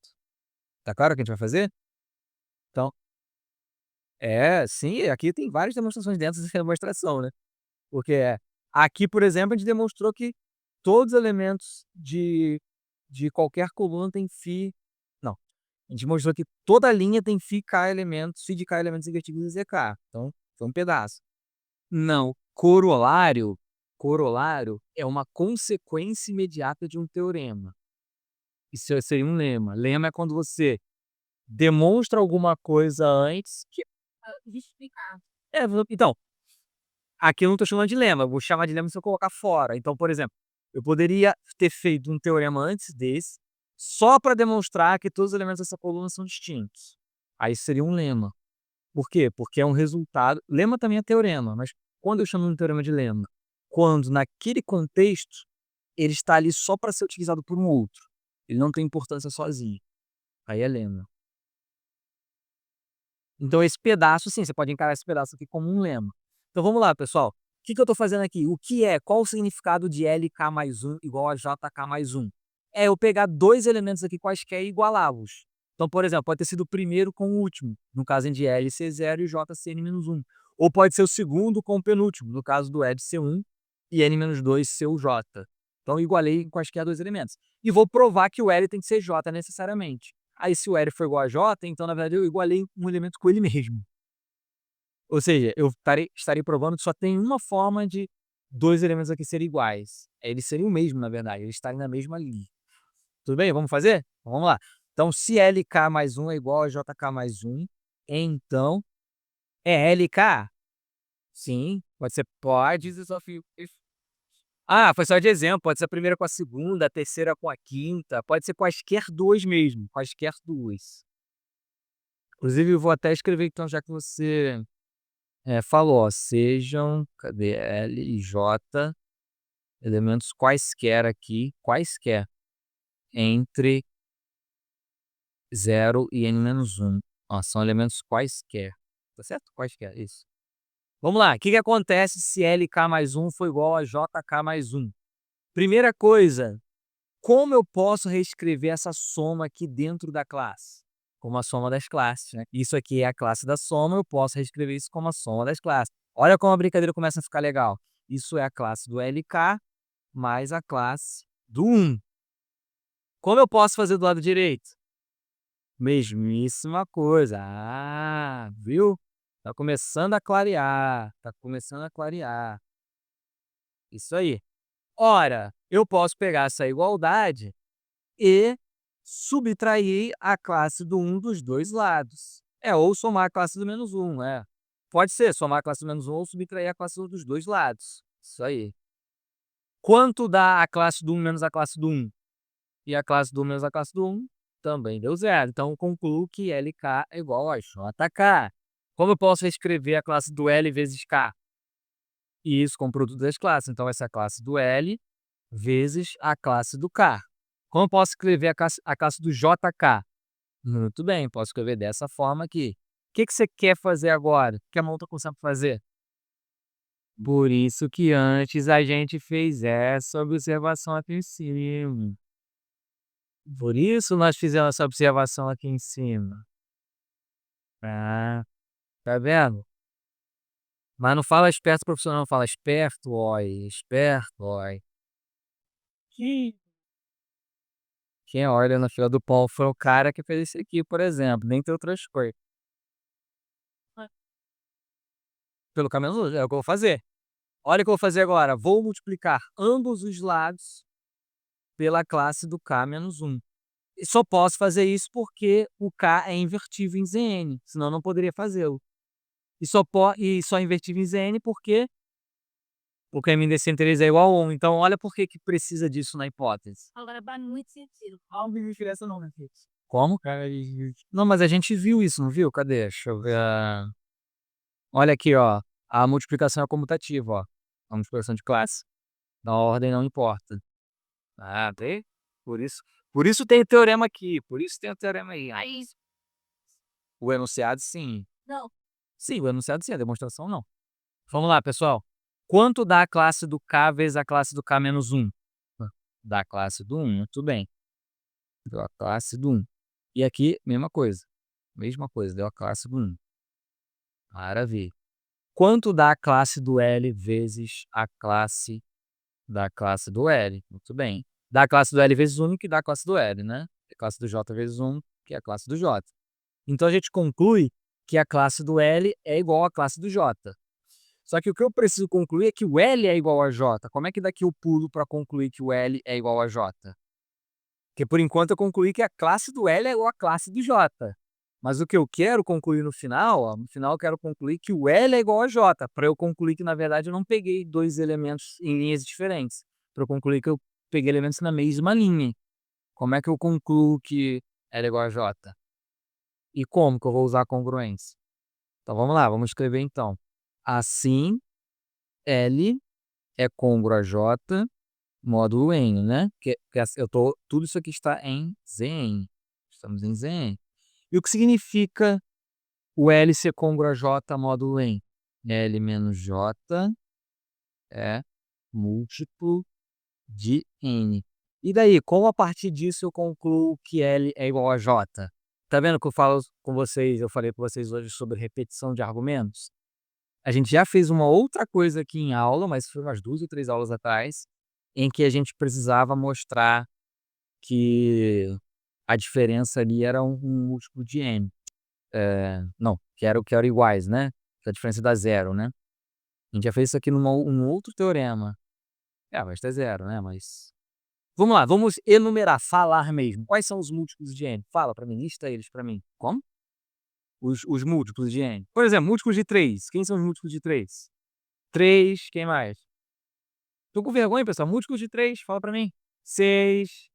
Tá claro o que a gente vai fazer? Então, sim, aqui tem várias demonstrações dentro dessa demonstração, né? Porque aqui, por exemplo, a gente demonstrou que todos os elementos de qualquer coluna têm φ. Não. A gente mostrou que toda linha tem φ de k elementos invertíveis em ZK. Então, foi um pedaço. Não. Corolário é uma consequência imediata de um teorema. Isso seria um lema. Lema é quando você demonstra alguma coisa antes, que Justificar. Então, aqui eu não estou chamando de lema, eu vou chamar de lema se eu colocar fora. Então, por exemplo, eu poderia ter feito um teorema antes desse, só para demonstrar que todos os elementos dessa coluna são distintos. Aí seria um lema. Por quê? Porque é um resultado. Lema também é teorema, mas quando eu chamo de teorema de lema? Quando naquele contexto ele está ali só para ser utilizado por um outro. Ele não tem importância sozinho. Aí é lema. Então esse pedaço, sim, você pode encarar esse pedaço aqui como um lema. Então vamos lá, pessoal. O que eu estou fazendo aqui? Qual o significado de LK mais 1 igual a JK mais 1? É eu pegar dois elementos aqui quaisquer e igualá-los. Então, por exemplo, pode ter sido o primeiro com o último, no caso de L ser 0 e J ser N-1. Ou pode ser o segundo com o penúltimo, no caso do Ed ser 1 e N-2 ser o J. Então, eu igualei em quaisquer dois elementos. E vou provar que o L tem que ser J necessariamente. Aí, se o L for igual a J, então, na verdade, eu igualei um elemento com ele mesmo. Ou seja, eu estarei provando que só tem uma forma de dois elementos aqui serem iguais. Eles seriam o mesmo, na verdade, eles estarem na mesma linha. Tudo bem? Vamos fazer? Então, vamos lá. Então, se LK mais 1 é igual a JK mais 1, então é LK? Sim, pode ser pode. Ah, foi só de exemplo, pode ser a primeira com a segunda, a terceira com a quinta, pode ser quaisquer duas mesmo, quaisquer duas. Inclusive, eu vou até escrever então, já que você falou, ó, sejam, cadê? L e J, elementos quaisquer aqui, quaisquer, entre 0 e n-1. Ó, são elementos quaisquer. Tá certo? Quaisquer, isso. Vamos lá, o que acontece se LK mais 1 for igual a JK mais 1? Primeira coisa, como eu posso reescrever essa soma aqui dentro da classe? Como a soma das classes, né? Isso aqui é a classe da soma, eu posso reescrever isso como a soma das classes. Olha como a brincadeira começa a ficar legal. Isso é a classe do LK mais a classe do 1. Como eu posso fazer do lado direito? Mesmíssima coisa. Ah, viu? Tá começando a clarear, tá começando a clarear. Isso aí. Ora, eu posso pegar essa igualdade e subtrair a classe do 1 dos dois lados. Ou somar a classe do menos 1, Pode ser somar a classe do menos 1 ou subtrair a classe dos dois lados. Isso aí. Quanto dá a classe do 1 menos a classe do 1? E a classe do 1 menos a classe do 1 também deu zero. Então, eu concluo que LK é igual a JK. Como eu posso escrever a classe do L vezes K? E isso com o produto das classes. Então, vai ser a classe do L vezes a classe do K. Como eu posso escrever a classe do JK? Muito bem, posso escrever dessa forma aqui. O que você quer fazer agora? O que a monta consegue fazer? Por isso que antes a gente fez essa observação aqui em cima. Por isso nós fizemos essa observação aqui em cima. Ah, tá vendo? Mas não fala esperto profissional, não fala esperto, oi, esperto, oi. Que Quem olha na fila do pão foi o cara que fez isso aqui, por exemplo, nem tem outras coisas. Pelo caminho é o que eu vou fazer. Olha o que eu vou fazer agora. Vou multiplicar ambos os lados pela classe do k menos 1. E só posso fazer isso porque o k é invertível em Zn, senão eu não poderia fazê-lo. E só é invertível em Zn porque a MD 3 é igual a 1. Então, olha por que precisa disso na hipótese. Agora faz muito sentido. Não tem diferença não, né, Fitz? Como? Não, mas a gente viu isso, não viu? Cadê? Deixa eu ver. Olha aqui, ó. A multiplicação é comutativa, ó. A multiplicação de classe. Na ordem não importa. Ah, tem? Por isso, por isso tem o teorema aqui. Por isso tem o teorema aí. Aí, O enunciado, sim. não. Sim, o enunciado, sim. A demonstração, não. Vamos lá, pessoal. Quanto dá a classe do K vezes a classe do K menos 1? Dá a classe do 1, muito bem. Deu a classe do 1. E aqui, mesma coisa. Mesma coisa, deu a classe do 1. Maravilha. Quanto dá a classe do L vezes a classe da classe do L? Muito bem. Dá a classe do L vezes 1, que dá a classe do L, né? A classe do J vezes 1, que é a classe do J. Então, a gente conclui que a classe do L é igual à classe do J. Só que o que eu preciso concluir é que o L é igual a J. Como é que daqui eu pulo para concluir que o L é igual a J? Porque, por enquanto, eu concluí que a classe do L é igual à classe do J. Mas o que eu quero concluir no final, ó, no final eu quero concluir que o L é igual a J, para eu concluir que, na verdade, eu não peguei dois elementos em linhas diferentes, para eu concluir que eu peguei elementos na mesma linha. Como é que eu concluo que L é igual a J? E como que eu vou usar a congruência? Então vamos lá, vamos escrever então. Assim, L é congruo a J módulo N, né? Tudo isso aqui está em Zn. Estamos em Zn. E o que significa o L ser congruo a J módulo N? L menos J é múltiplo de N. E daí, como a partir disso eu concluo que L é igual a J? Tá vendo que eu falo com vocês, eu falei com vocês hoje sobre repetição de argumentos? A gente já fez uma outra coisa aqui em aula, mas foi umas 2 ou 3 aulas atrás, em que a gente precisava mostrar que a diferença ali era um múltiplo de N. Não, que era iguais, né? Que a diferença dá zero, né? A gente já fez isso aqui num outro teorema. Vai ter zero, né? Mas vamos lá, vamos enumerar, falar mesmo. Quais são os múltiplos de N? Fala para mim, lista eles para mim. Como? Os múltiplos de N. Por exemplo, múltiplos de 3. Quem são os múltiplos de 3? 3, quem mais? Tô com vergonha, pessoal. Múltiplos de 3, fala para mim. 6,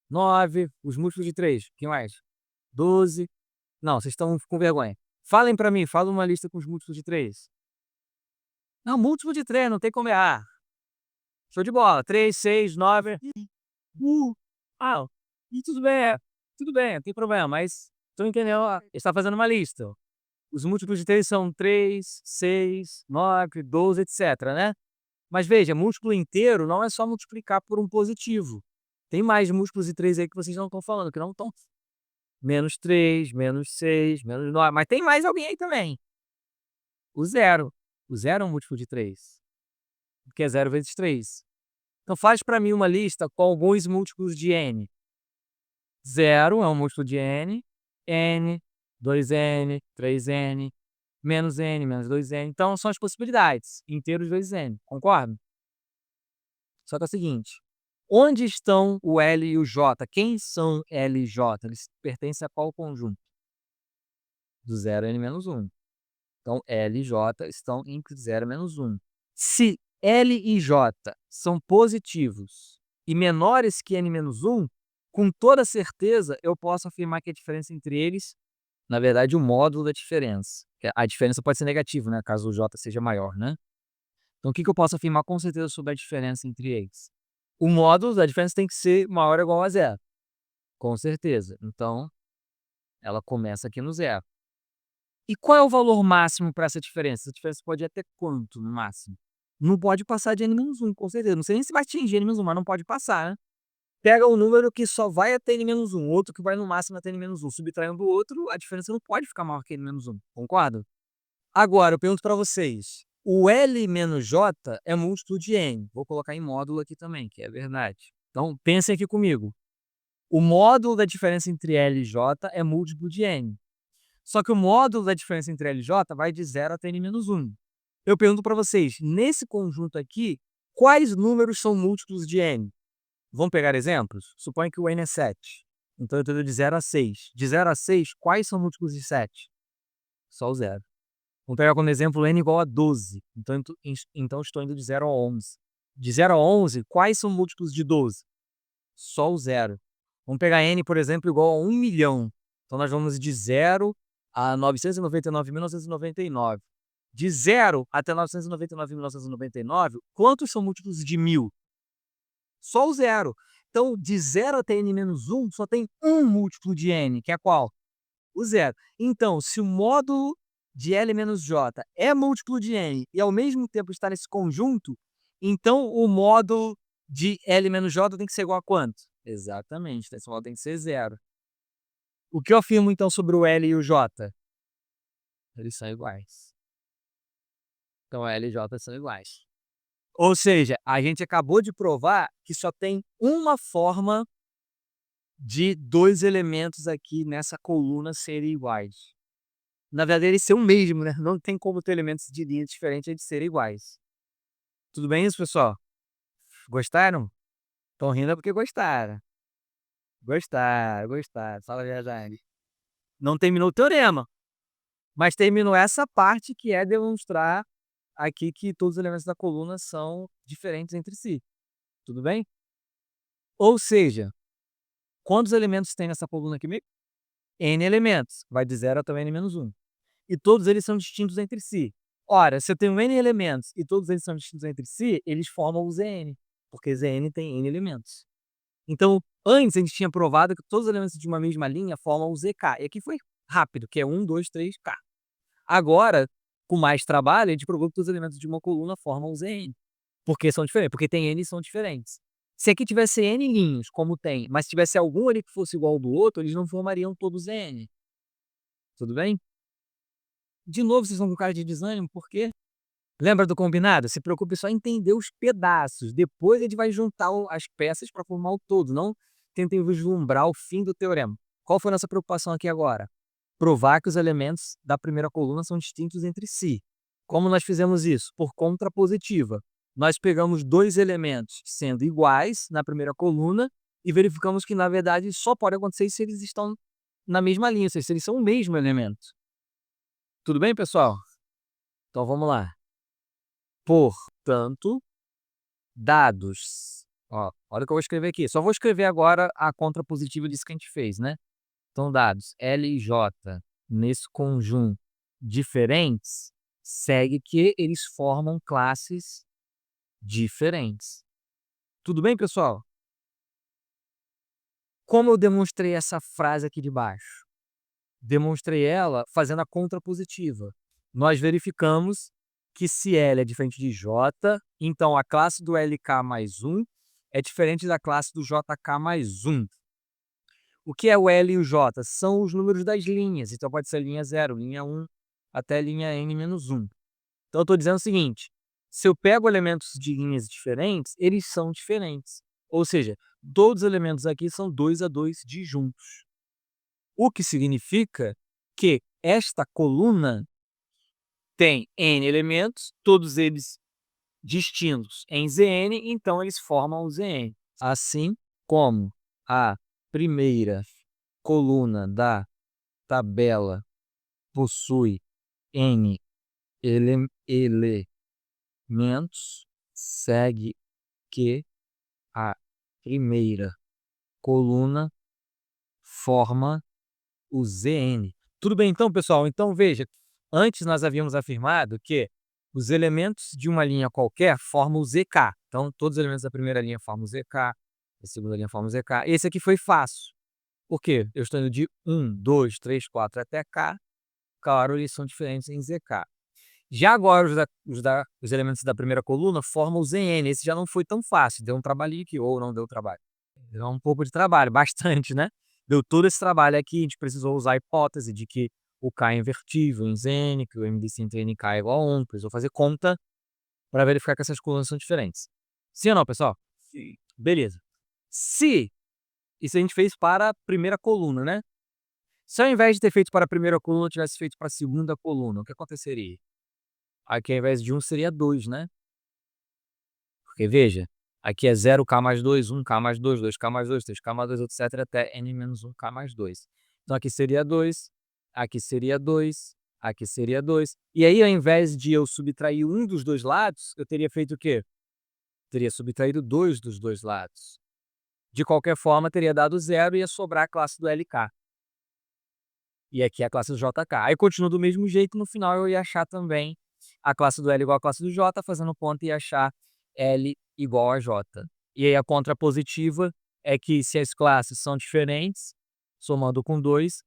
9, os múltiplos de 3. Quem mais? 12. Não, vocês estão com vergonha. Falem para mim, fala uma lista com os múltiplos de 3. Não, múltiplo de 3, não tem como errar. Show de bola. 3, 6, 9. Ah, e tudo bem, não tem problema, mas tô entendendo, ó, ele está fazendo uma lista. Os múltiplos de 3 são 3, 6, 9, 12, etc, né? Mas veja, múltiplo inteiro não é só multiplicar por um positivo. Tem mais múltiplos de 3 aí que vocês não estão falando, que não estão. Menos 3, menos 6, menos 9. Mas tem mais alguém aí também. O zero. O zero é um múltiplo de 3. Porque é 0 vezes 3. Então faz para mim uma lista com alguns múltiplos de n. 0 é um múltiplo de n. N, 2n, 3n, menos n, menos 2n. Então são as possibilidades. Inteiros vezes n. Concorda? Só que é o seguinte. Onde estão o L e o J? Quem são L e J? Eles pertencem a qual conjunto? Do 0 a n menos 1. Então, L e J estão entre 0 e menos 1. Se L e J são positivos e menores que n menos 1, com toda certeza eu posso afirmar que a diferença entre eles, na verdade, o módulo da diferença. A diferença pode ser negativa, né? Caso o J seja maior, né? Então, o que eu posso afirmar com certeza sobre a diferença entre eles? O módulo da diferença tem que ser maior ou igual a zero. Com certeza. Então, ela começa aqui no zero. E qual é o valor máximo para essa diferença? Essa diferença pode ir até quanto no máximo? Não pode passar de n-1, com certeza. Não sei nem se vai atingir n-1, mas não pode passar, né? Pega um número que só vai até n-1, outro que vai no máximo até n-1. Subtraindo do outro, a diferença não pode ficar maior que n-1. Concorda? Agora, eu pergunto para vocês. O L menos J é múltiplo de N. Vou colocar em módulo aqui também, que é verdade. Então, pensem aqui comigo. O módulo da diferença entre L e J é múltiplo de N. Só que o módulo da diferença entre L e J vai de 0 até N menos 1. Eu pergunto para vocês, nesse conjunto aqui, quais números são múltiplos de N? Vamos pegar exemplos? Suponha que o N é 7. Então, eu estou de 0 a 6. De 0 a 6, quais são múltiplos de 7? Só o 0. Vamos pegar como exemplo N igual a 12. Então estou indo de 0 a 11. De 0 a 11, quais são múltiplos de 12? Só o 0. Vamos pegar N, por exemplo, igual a 1 milhão. Então nós vamos de 0 a 999.999. De 0 até 999.999, quantos são múltiplos de 1000? Só o 0. Então, de 0 até n menos 1, só tem um múltiplo de n, que é qual? O 0. Então, se o módulo de L menos J é múltiplo de n e ao mesmo tempo está nesse conjunto, então o módulo de L menos J tem que ser igual a quanto? Exatamente, esse módulo tem que ser 0. O que eu afirmo então sobre o L e o J? Eles são iguais. Então L e J são iguais. Ou seja, a gente acabou de provar que só tem uma forma de dois elementos aqui nessa coluna serem iguais. Na verdade, eles são o mesmo, né? Não tem como ter elementos de linha diferentes de serem iguais. Tudo bem isso, pessoal? Gostaram? Estão rindo é porque gostaram. Gostaram, gostaram. Fala a verdade. Não terminou o teorema, mas terminou essa parte que é demonstrar aqui que todos os elementos da coluna são diferentes entre si. Tudo bem? Ou seja, quantos elementos tem nessa coluna aqui mesmo? N elementos. Vai de 0 até o n-1. E todos eles são distintos entre si. Ora, se eu tenho N elementos e todos eles são distintos entre si, eles formam o Zn, porque Zn tem N elementos. Então, antes a gente tinha provado que todos os elementos de uma mesma linha formam o Zk. E aqui foi rápido, que é 1, 2, 3, K. Agora, com mais trabalho, a gente provou que todos os elementos de uma coluna formam o Zn. Porque são diferentes, porque tem N e são diferentes. Se aqui tivesse N linhas, como tem, mas se tivesse algum ali que fosse igual ao do outro, eles não formariam todos N. Tudo bem? De novo, vocês estão com cara de desânimo, por quê? Lembra do combinado? Se preocupe só em entender os pedaços. Depois a gente vai juntar as peças para formar o todo. Não tentem vislumbrar o fim do teorema. Qual foi a nossa preocupação aqui agora? Provar que os elementos da primeira coluna são distintos entre si. Como nós fizemos isso? Por contrapositiva. Nós pegamos dois elementos sendo iguais na primeira coluna e verificamos que, na verdade, só pode acontecer se eles estão na mesma linha, ou seja, se eles são o mesmo elemento. Tudo bem, pessoal? Então vamos lá. Portanto, dados. Ó, olha o que eu vou escrever aqui. Só vou escrever agora a contrapositiva disso que a gente fez, né? Então, dados L e J nesse conjunto diferentes, segue que eles formam classes diferentes. Tudo bem, pessoal? Como eu demonstrei essa frase aqui de baixo? Demonstrei ela fazendo a contrapositiva. Nós verificamos que se L é diferente de J, então a classe do LK mais 1 é diferente da classe do JK mais 1. O que é o L e o J? São os números das linhas, então pode ser linha 0, linha 1, até linha n-1. Então eu estou dizendo o seguinte, se eu pego elementos de linhas diferentes, eles são diferentes. Ou seja, todos os elementos aqui são 2 a 2 disjuntos. O que significa que esta coluna tem n elementos, todos eles distintos em Zn, então eles formam o Zn. Assim como a primeira coluna da tabela possui n elementos, segue que a primeira coluna forma o Zn. Tudo bem então, pessoal? Então veja, antes nós havíamos afirmado que os elementos de uma linha qualquer formam o Zk. Então todos os elementos da primeira linha formam o Zk, da segunda linha formam o Zk. Esse aqui foi fácil. Por quê? Eu estou indo de 1, 2, 3, 4 até K. Claro, eles são diferentes em Zk. Já agora, os elementos da primeira coluna formam o Zn. Esse já não foi tão fácil. Deu um trabalhinho aqui, ou não deu trabalho. Deu um pouco de trabalho, bastante, né? Deu todo esse trabalho aqui, a gente precisou usar a hipótese de que o K é invertível em Zn, que o MDC entre NK é igual a 1, precisou fazer conta para verificar que essas colunas são diferentes. Sim ou não, pessoal? Sim. Beleza. Se isso a gente fez para a primeira coluna, né? Se ao invés de ter feito para a primeira coluna, eu tivesse feito para a segunda coluna, o que aconteceria? Aqui ao invés de 1 seria 2, né? Porque veja, aqui é 0k mais 2, 1k mais 2, 2k mais 2, 3k mais 2, etc. até n-1k mais 2. Então aqui seria 2, aqui seria 2, aqui seria 2. E aí, ao invés de eu subtrair um dos dois lados, eu teria feito o quê? Teria subtraído 2 dos dois lados. De qualquer forma, teria dado 0 e ia sobrar a classe do LK. E aqui a classe do JK. Aí continua do mesmo jeito, no final eu ia achar também a classe do L igual a classe do J, fazendo conta e achar L igual a J. E aí a contrapositiva é que se as classes são diferentes, somando com 2,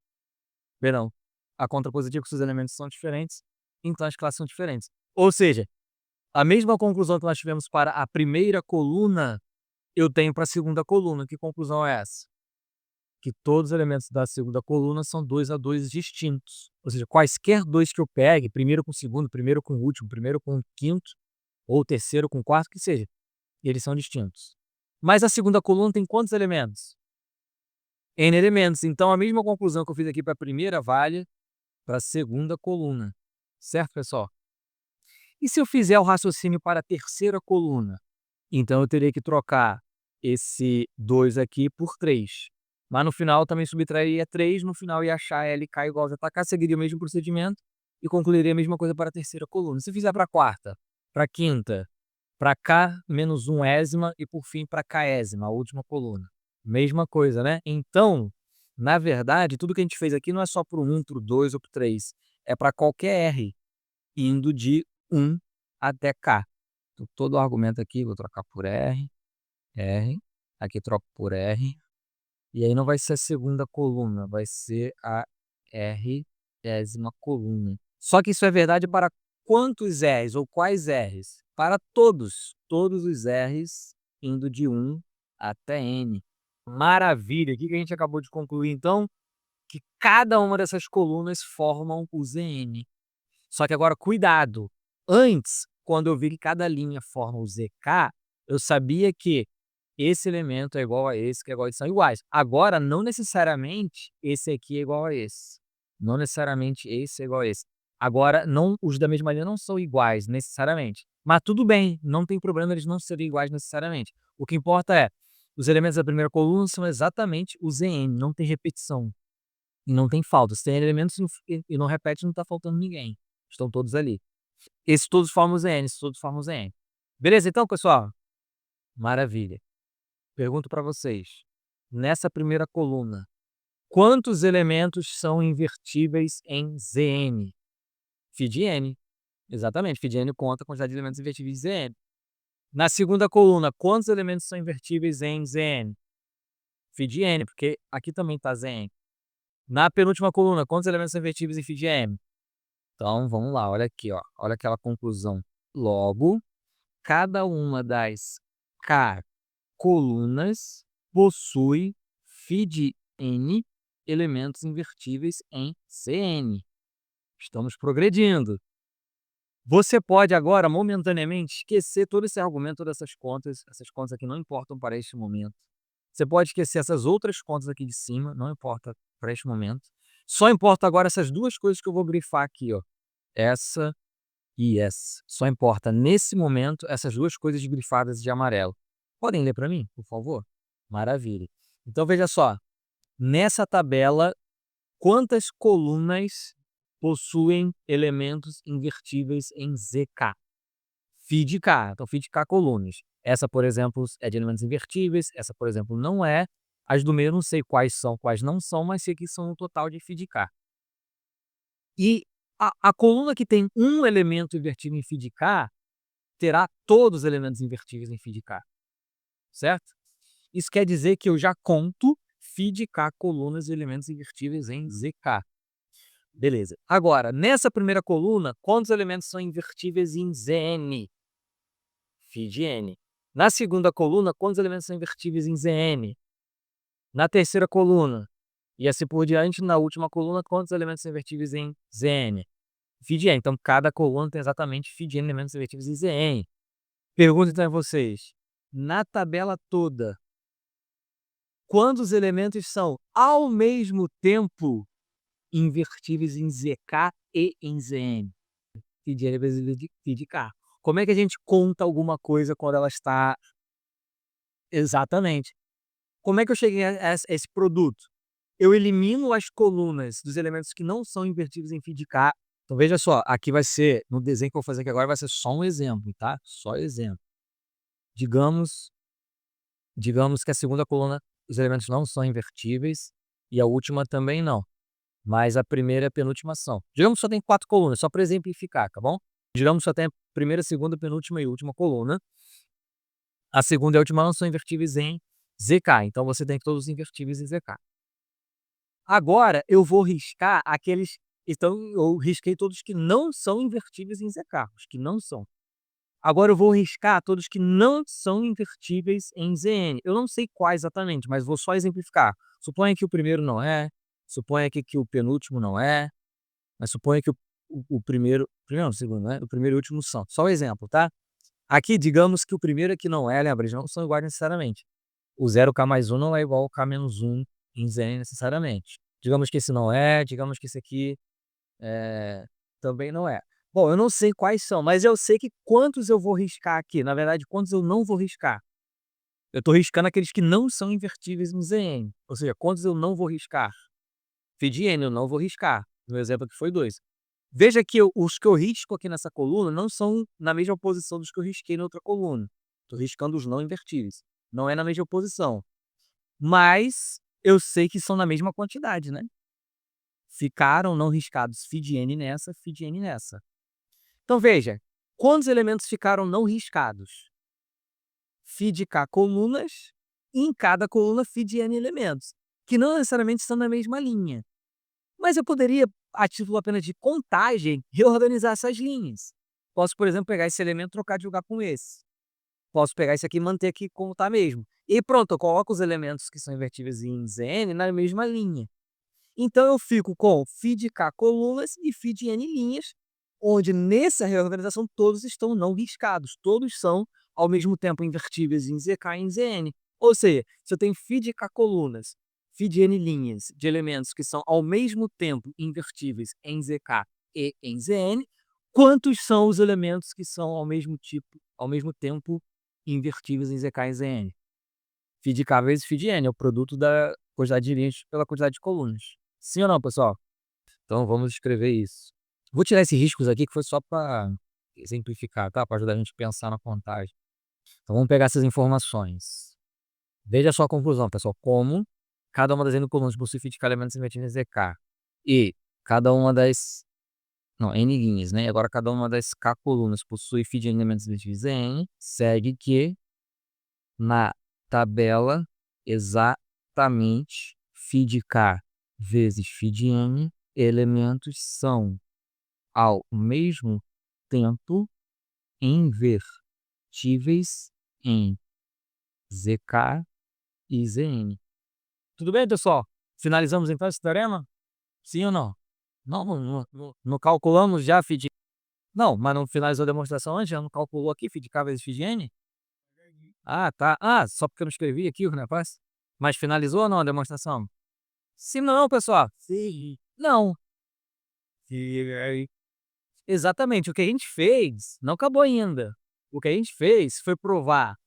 perdão, a contrapositiva é que se os elementos são diferentes, então as classes são diferentes. Ou seja, a mesma conclusão que nós tivemos para a primeira coluna, eu tenho para a segunda coluna. Que conclusão é essa? Que todos os elementos da segunda coluna são 2 a 2 distintos. Ou seja, quaisquer dois que eu pegue, primeiro com o segundo, primeiro com o último, primeiro com o quinto, ou terceiro com o quarto, que seja, eles são distintos. Mas a segunda coluna tem quantos elementos? N elementos. Então, a mesma conclusão que eu fiz aqui para a primeira vale para a segunda coluna. Certo, pessoal? E se eu fizer o raciocínio para a terceira coluna? Então, eu teria que trocar esse 2 aqui por 3. Mas no final também subtrairia 3, no final ia achar LK igual a JK, seguiria o mesmo procedimento e concluiria a mesma coisa para a terceira coluna. Se fizer para a quarta, para a quinta, para K menos 1 ésima e por fim para K ésima, a última coluna. Mesma coisa, né? Então, na verdade, tudo que a gente fez aqui não é só para o 1, para o 2 ou para o 3. É para qualquer R, indo de 1 até K. Então, todo o argumento aqui, vou trocar por R, R, aqui troco por R, e aí não vai ser a segunda coluna, vai ser a R décima coluna. Só que isso é verdade para quantos R's ou quais R's? Para todos os R's indo de 1 até N. Maravilha! O que a gente acabou de concluir então? Que cada uma dessas colunas formam o Zn. Só que agora, cuidado! Antes, quando eu vi que cada linha forma o Zk, eu sabia que esse elemento é igual a esse, que é igual a esse, são iguais. Agora, não necessariamente esse aqui é igual a esse. Não necessariamente esse é igual a esse. Agora, não, os da mesma linha não são iguais necessariamente. Mas tudo bem, não tem problema eles não serem iguais necessariamente. O que importa é, os elementos da primeira coluna são exatamente os Zn, não tem repetição. E não tem falta. Se tem elementos e não repete, não está faltando ninguém. Estão todos ali. Esses todos formam os N, esses todos formam os N. Beleza então, pessoal? Maravilha. Pergunto para vocês. Nessa primeira coluna, quantos elementos são invertíveis em Zn? Φ de n. Exatamente, Φ de n conta a quantidade de elementos invertíveis em Zn. Na segunda coluna, quantos elementos são invertíveis em Zn? Φ de n, porque aqui também está Zn. Na penúltima coluna, quantos elementos são invertíveis em Φ de m? Então, vamos lá, olha aqui, ó. Olha aquela conclusão. Logo, cada uma das K colunas possui φ de n elementos invertíveis em Cn. Estamos progredindo. Você pode agora, momentaneamente, esquecer todo esse argumento, todas essas contas aqui não importam para este momento. Você pode esquecer essas outras contas aqui de cima, não importa para este momento. Só importa agora essas duas coisas que eu vou grifar aqui, ó. Essa e essa. Só importa, nesse momento, essas duas coisas grifadas de amarelo. Podem ler para mim, por favor? Maravilha. Então, veja só. Nessa tabela, quantas colunas possuem elementos invertíveis em ZK? Φ de K. Então, Φ de K colunas. Essa, por exemplo, é de elementos invertíveis. Essa, por exemplo, não é. As do meio eu não sei quais são, quais não são, mas sei que são um total de Φ de K. E a coluna que tem um elemento invertido em Φ de K terá todos os elementos invertíveis em Φ de K. Certo? Isso quer dizer que eu já conto Φ de K colunas de elementos invertíveis em ZK. Beleza. Agora, nessa primeira coluna, quantos elementos são invertíveis em Zn? Φ de n. Na segunda coluna, quantos elementos são invertíveis em Zn? Na terceira coluna, e assim por diante, na última coluna, quantos elementos são invertíveis em Zn? Φ de n. Então, cada coluna tem exatamente Φ de n elementos invertíveis em Zn. Pergunta então a vocês. Na tabela toda, quantos elementos são, ao mesmo tempo, invertíveis em ZK e em Zn? Φ de n vezes Φ de K. Como é que a gente conta alguma coisa quando ela está... Exatamente. Como é que eu cheguei a esse produto? Eu elimino as colunas dos elementos que não são invertíveis em Φ de K. Então, veja só, aqui vai ser, no desenho que eu vou fazer aqui agora, vai ser só um exemplo, tá? Só exemplo. Digamos que a segunda coluna, os elementos não são invertíveis e a última também não. Mas a primeira e a penúltima são. Digamos que só tem 4 colunas, só para exemplificar, tá bom? Digamos que só tem a primeira, segunda, penúltima e última coluna. A segunda e a última não são invertíveis em ZK, então você tem todos os invertíveis em ZK. Agora eu vou riscar aqueles... Então eu risquei todos que não são invertíveis em ZK, os que não são. Agora eu vou riscar todos que não são invertíveis em Zn. Eu não sei quais exatamente, mas vou só exemplificar. Suponha que o primeiro não é, suponha que o penúltimo não é, mas suponha que o primeiro não, o segundo, né? O primeiro e o último são. Só um exemplo, tá? Aqui, digamos que o primeiro aqui não é, lembra? Eles não são iguais necessariamente. O 0K mais 1 não é igual ao K menos 1 em Zn necessariamente. Digamos que esse não é, digamos que esse aqui também não é. Bom, eu não sei quais são, mas eu sei que quantos eu vou riscar aqui. Na verdade, quantos eu não vou riscar. Eu estou riscando aqueles que não são invertíveis em Zn. Ou seja, quantos eu não vou riscar? Φ de n eu não vou riscar. No exemplo aqui foi 2. Veja que os que eu risco aqui nessa coluna não são na mesma posição dos que eu risquei na outra coluna. Estou riscando os não invertíveis. Não é na mesma posição. Mas eu sei que são na mesma quantidade, né? Ficaram não riscados φ de n nessa, φ de n nessa. Então veja, quantos elementos ficaram não riscados? Φ de k colunas, e em cada coluna φ de n elementos, que não necessariamente estão na mesma linha. Mas eu poderia, a título apenas de contagem, reorganizar essas linhas. Posso, por exemplo, pegar esse elemento e trocar de lugar com esse. Posso pegar esse aqui e manter aqui como está mesmo. E pronto, eu coloco os elementos que são invertíveis em Zn na mesma linha. Então eu fico com φ de k colunas e φ de n linhas, onde nessa reorganização todos estão não riscados. Todos são, ao mesmo tempo, invertíveis em Zk e em Zn. Ou seja, se eu tenho φ de k colunas, φ de n linhas de elementos que são ao mesmo tempo invertíveis em Zk e em Zn, quantos são os elementos que são ao mesmo tempo invertíveis em Zk e Zn? Φ de k vezes φ de n é o produto da quantidade de linhas pela quantidade de colunas. Sim ou não, pessoal? Então vamos escrever isso. Vou tirar esses riscos aqui que foi só para exemplificar, tá? Para ajudar a gente a pensar na contagem. Então vamos pegar essas informações. Veja só a conclusão, pessoal. Como cada uma das n colunas possui φ de k elementos invertidos em Zk. E cada uma das... Não, n linhas, né? Agora cada uma das k colunas possui φ de n elementos invertidos em n. Segue que na tabela exatamente φ de k vezes φ de n elementos são ao mesmo tempo invertíveis em Zk e Zn. Tudo bem, pessoal? Finalizamos então esse teorema? Sim ou não? Não calculamos já φ de... Não, mas não finalizou a demonstração antes? Já não calculou aqui φ de k vezes φ de n? Ah, tá. Ah, só porque eu não escrevi aqui o negócio? Mas finalizou ou não a demonstração? Sim, não, pessoal. Sim. Não. Sim. Exatamente. O que a gente fez não acabou ainda. O que a gente fez foi provar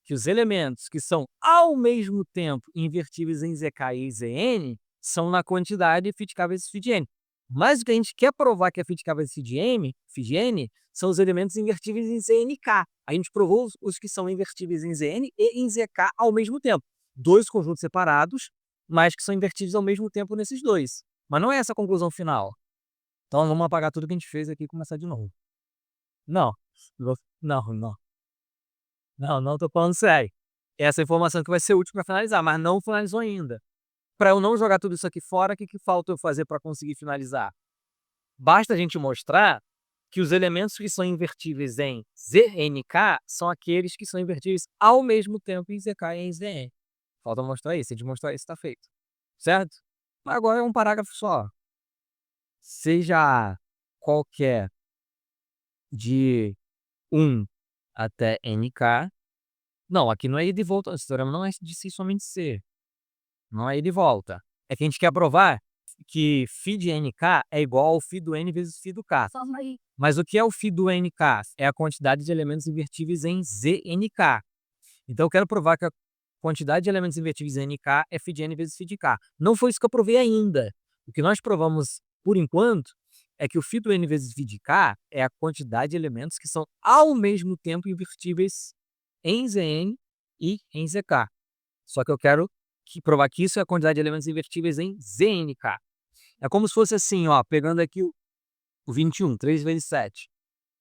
que os elementos que são ao mesmo tempo invertíveis em Zk e Zn são na quantidade φ de k vezes φ de n. Mas o que a gente quer provar que é φ de k vezes φ de n, são os elementos invertíveis em Znk. A gente provou os que são invertíveis em Zn e em Zk ao mesmo tempo. Dois conjuntos separados, mas que são invertíveis ao mesmo tempo nesses dois. Mas não é essa a conclusão final. Então vamos apagar tudo que a gente fez aqui e começar de novo. Não, não. Não tô falando sério. Essa informação que vai ser útil para finalizar, mas não finalizou ainda. Para eu não jogar tudo isso aqui fora, o que falta eu fazer para conseguir finalizar? Basta a gente mostrar que os elementos que são invertíveis em Znk são aqueles que são invertíveis ao mesmo tempo em Zk e em Zn. Falta mostrar isso. Se a gente mostrar isso, está feito. Certo? Mas agora é um parágrafo só. Seja qualquer de 1 até nk. Não, aqui não é ida e volta. Esse teorema não é de si somente C. Não é ida e volta. É que a gente quer provar que φ de nk é igual ao φ do n vezes φ do k. Mas o que é o φ do nk? É a quantidade de elementos invertíveis em Znk. Então eu quero provar que a quantidade de elementos invertíveis em nk é φ de n vezes φ de k. Não foi isso que eu provei ainda. O que nós provamos, por enquanto, é que o φ do n vezes φ de k é a quantidade de elementos que são ao mesmo tempo invertíveis em Zn e em Zk. Só que eu quero provar que isso é a quantidade de elementos invertíveis em Znk. É como se fosse assim, ó, pegando aqui o 21, 3 vezes 7.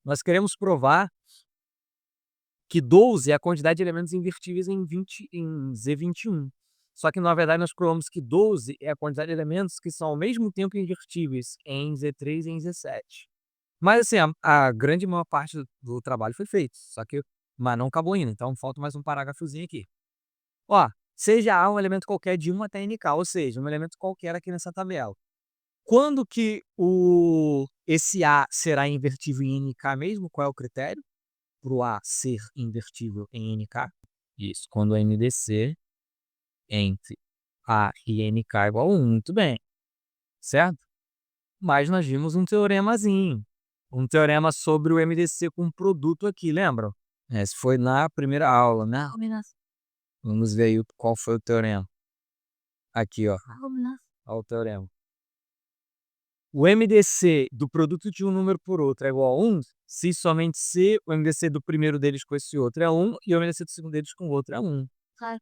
Nós queremos provar que 12 é a quantidade de elementos invertíveis em Z21. Só que, na verdade, nós provamos que 12 é a quantidade de elementos que são ao mesmo tempo invertíveis em Z3 e em Z7. Mas, assim, a grande maior parte do trabalho foi feito, mas não acabou ainda, então falta mais um parágrafozinho aqui. Ó, seja A um elemento qualquer de 1 até nk, ou seja, um elemento qualquer aqui nessa tabela. Quando que esse A será invertível em nk mesmo? Qual é o critério para o A ser invertível em nk? Isso, quando a NDC entre A e nk é igual a 1. Muito bem, certo? Mas nós vimos um teoremazinho. Um teorema sobre o MDC com produto aqui, lembram? Esse foi na primeira aula, né? Vamos ver aí qual foi o teorema. Aqui, ó. Vamos lá. Olha o teorema. O MDC do produto de um número por outro é igual a 1 se somente se o MDC do primeiro deles com esse outro é 1 e o MDC do segundo deles com o outro é 1. Claro.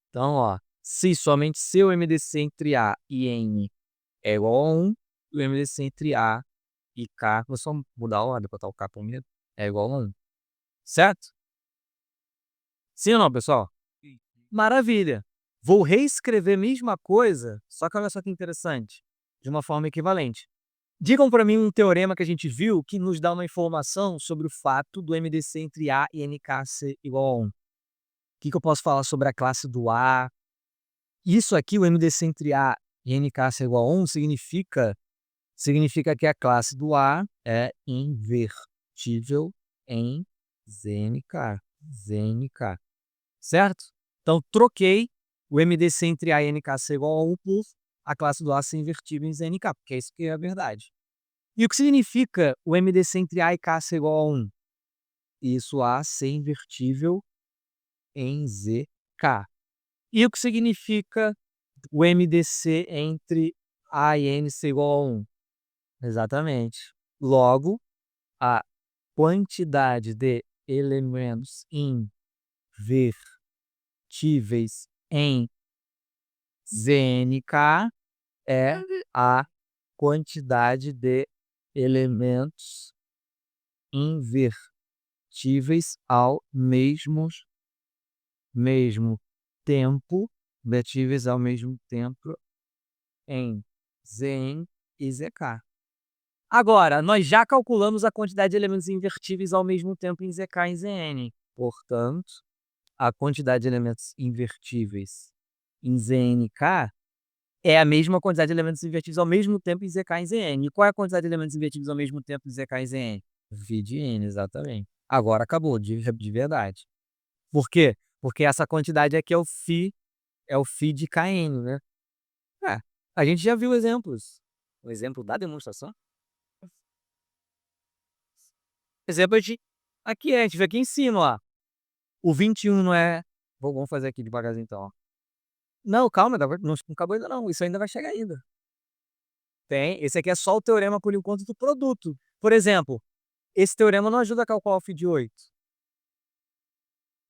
Então, ó, se somente se o MDC entre A e N é igual a 1, o MDC entre A e K, vou só mudar a ordem, botar o K primeiro, é igual a 1. Certo? Sim ou não, pessoal? Sim. Maravilha. Vou reescrever a mesma coisa, só que olha só que interessante, de uma forma equivalente. Digam para mim um teorema que a gente viu que nos dá uma informação sobre o fato do MDC entre A e NK ser igual a 1. O que eu posso falar sobre a classe do A? Isso aqui, o MDC entre A e NK ser igual a 1, significa que a classe do A é invertível em ZNK. ZNK. Certo? Então, troquei o MDC entre A e NK ser igual a 1 por a classe do A ser invertível em ZNK, porque é isso que é a verdade. E o que significa o MDC entre A e K ser igual a 1? Isso A ser invertível em ZK. E o que significa o MDC entre A e N ser igual a 1? Exatamente. Logo, a quantidade de elementos invertíveis em ZNK é a quantidade de elementos invertíveis ao mesmo tempo, invertíveis ao mesmo tempo em Zn e Zk. Agora, nós já calculamos a quantidade de elementos invertíveis ao mesmo tempo em Zk e Zn. Portanto, a quantidade de elementos invertíveis em Znk é a mesma quantidade de elementos invertíveis ao mesmo tempo em Zk e Zn. E qual é a quantidade de elementos invertíveis ao mesmo tempo em Zk e Zn? V de n, exatamente. Agora acabou, de verdade. Por quê? Porque essa quantidade aqui é o φ de Kn, né? É, a gente já viu exemplos. O exemplo da demonstração. Exemplo de... Aqui, a gente vê aqui em cima, ó. O 21 não é... Vamos fazer aqui devagarzinho, então, ó. Não, calma, não acabou ainda não. Isso ainda vai chegar ainda. Tem. Esse aqui é só o teorema por enquanto do produto. Por exemplo, esse teorema não ajuda a calcular o φ de 8.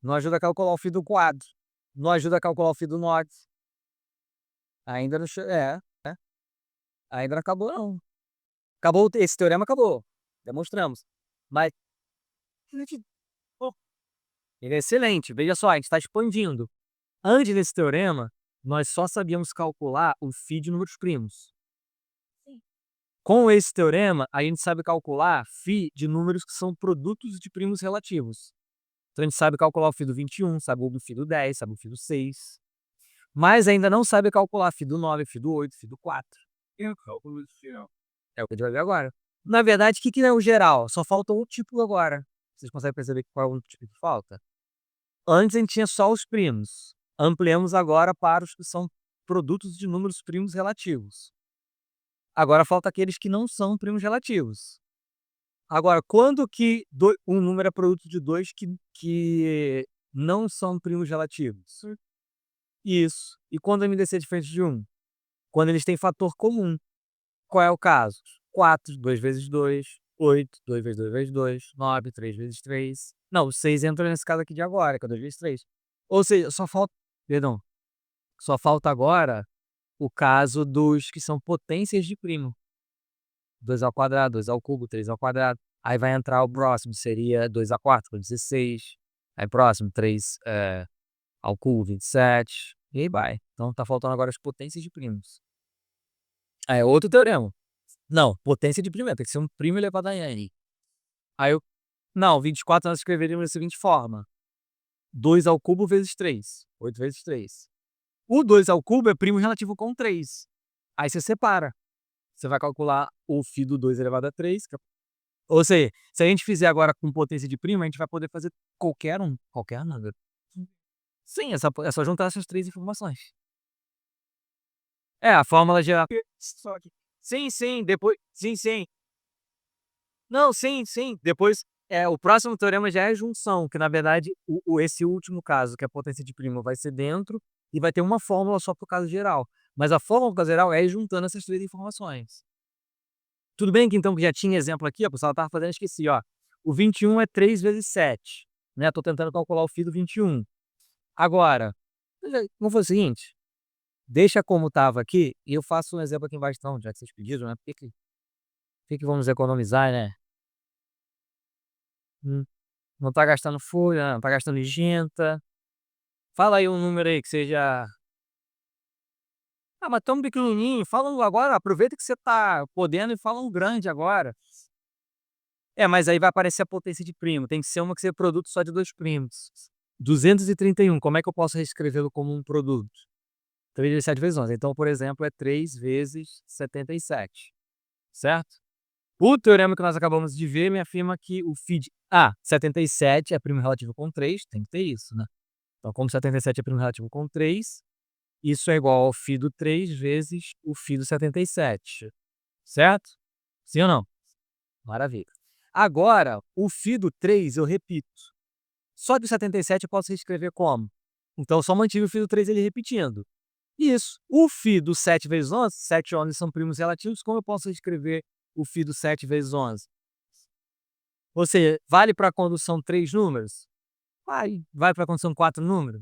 Não ajuda a calcular o φ do quadro. Não ajuda a calcular o φ do norte. Ainda não... Ainda não acabou, não. Acabou, esse teorema acabou. Demonstramos. Mas ele é excelente. Veja só, a gente está expandindo. Antes desse teorema, nós só sabíamos calcular o φ de números primos. Sim. Com esse teorema, a gente sabe calcular φ de números que são produtos de primos relativos. Então, a gente sabe calcular o φ do 21, sabe o φ do 10, sabe o φ do 6. Mas ainda não sabe calcular φ do 9, φ do 8, φ do 4. Eu calculo isso. É o que a gente vai ver agora. Na verdade, o que é o geral? Só falta um tipo agora. Vocês conseguem perceber qual é o tipo que falta? Antes a gente tinha só os primos. Ampliamos agora para os que são produtos de números primos relativos. Agora falta aqueles que não são primos relativos. Agora, quando que um número é produto de dois que não são primos relativos? Isso. E quando o MDC é diferente de 1? Quando eles têm fator comum. Qual é o caso? 4, 2 vezes 2, 8, 2 vezes 2 vezes 2, 9, 3 vezes 3. Não, o 6 entra nesse caso aqui de agora, que é 2 vezes 3. Ou seja, só falta agora o caso dos que são potências de primo. 2 ao quadrado, 2 ao cubo, 3 ao quadrado. Aí vai entrar o próximo, seria 2 a 4, 16. Aí próximo, 3 ao cubo, 27. E aí vai. Então tá faltando agora as potências de primos. Aí é outro teorema. Não, potência de primo, tem que ser um primo elevado a n. Aí eu... Não, 24 nós escreveríamos da seguinte forma. 2 ao cubo vezes 3. 8 vezes 3. O 2 ao cubo é primo relativo com 3. Aí você separa. Você vai calcular o φ do 2 elevado a 3. Ou seja, se a gente fizer agora com potência de primo, a gente vai poder fazer qualquer um. Qualquer nada. Sim, é só juntar essas três informações. É, a fórmula geral. Só que Sim, sim, depois... Sim, sim. Não, sim, sim. Depois O próximo teorema já é a junção, que na verdade esse último caso, que a potência de primo vai ser dentro e vai ter uma fórmula só para o caso geral. Mas a fórmula para o caso geral é juntando essas 3 informações. Tudo bem que então que já tinha exemplo aqui, ó, pessoal, estava fazendo, esqueci, ó. O 21 é 3 vezes 7, né, tô tentando calcular o φ do 21. Agora, vamos fazer o seguinte, deixa como estava aqui e eu faço um exemplo aqui embaixo então, já que vocês pediram, né, por que vamos economizar, né? Não tá gastando folha, não tá gastando ligenta. Fala aí um número aí que seja mas tão pequenininho, fala um agora, aproveita que você tá podendo e fala um grande agora. Mas aí vai aparecer a potência de primo, tem que ser uma que seja produto só de 2 primos. 231, como é que eu posso reescrevê-lo como um produto? 3 vezes 7 vezes 11, então, por exemplo, é 3 vezes 77, certo? O teorema que nós acabamos de ver me afirma que o φ de 77 é primo relativo com 3, tem que ter isso, né? Então, como 77 é primo relativo com 3, isso é igual ao φ do 3 vezes o φ do 77, certo? Sim ou não? Maravilha. Agora, o φ do 3 eu repito. Só do 77 eu posso reescrever como? Então, eu só mantive o φ do 3 ele repetindo. Isso. O φ do 7 vezes 11, 7 e 11 são primos relativos, como eu posso reescrever o φ do 7 vezes 11? Ou seja, vale para quando são 3 números? Vale. Vale para quando são 4 números?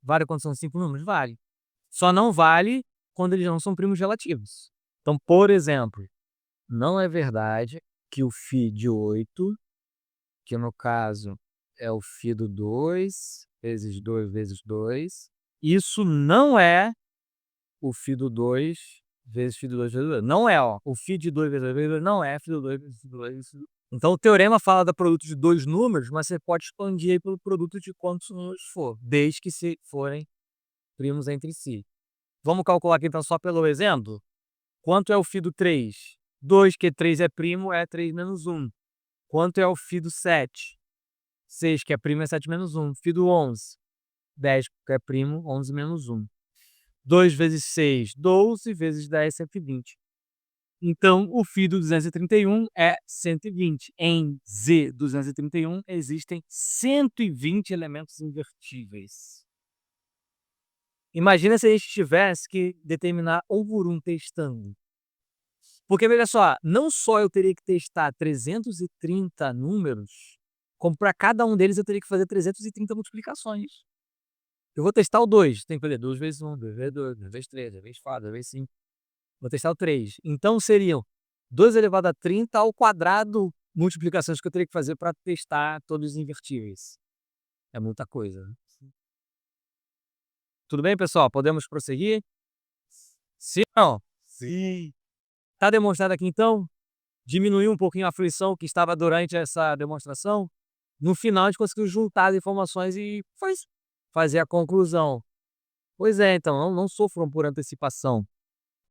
Vale quando são 5 números? Vale. Só não vale quando eles não são primos relativos. Então, por exemplo, não é verdade que o φ de 8, que no caso é o φ do 2 vezes 2 vezes 2, isso não é o φ do 2 vezes φ do 2 vezes 2. Não é, ó. O φ de 2 vezes 2 vezes 2 não é φ do 2 vezes φ do 2 vezes φ do 2. Então, o teorema fala do produto de 2 números, mas você pode expandir aí pelo produto de quantos números for, desde que se forem primos entre si. Vamos calcular aqui então só pelo exemplo? Quanto é o φ do 3? 2, que 3 é primo, é 3 menos 1. Quanto é o φ do 7? 6, que é primo, é 7 menos 1. Φ do 11? 10, que é primo, 11 menos 1. 2 vezes 6, 12, vezes 10, 120. Então, o φ do 231 é 120. Em Z231 existem 120 elementos invertíveis. Imagina se a gente tivesse que determinar um por um testando. Porque, veja só, não só eu teria que testar 330 números, como para cada um deles eu teria que fazer 330 multiplicações. Eu vou testar o 2, tem que fazer 2 vezes 1, 2 vezes 2, 2 vezes 3, 2 vezes 4, 2 vezes 5. Vou testar o 3. Então, seriam 2 elevado a 30 ao quadrado multiplicações que eu teria que fazer para testar todos os invertíveis. É muita coisa, né? Tudo bem, pessoal? Podemos prosseguir? Sim ou não? Sim. Está demonstrado aqui, então? Diminuiu um pouquinho a aflição que estava durante essa demonstração? No final, a gente conseguiu juntar as informações e fazer a conclusão. Pois é, então, não sofram por antecipação.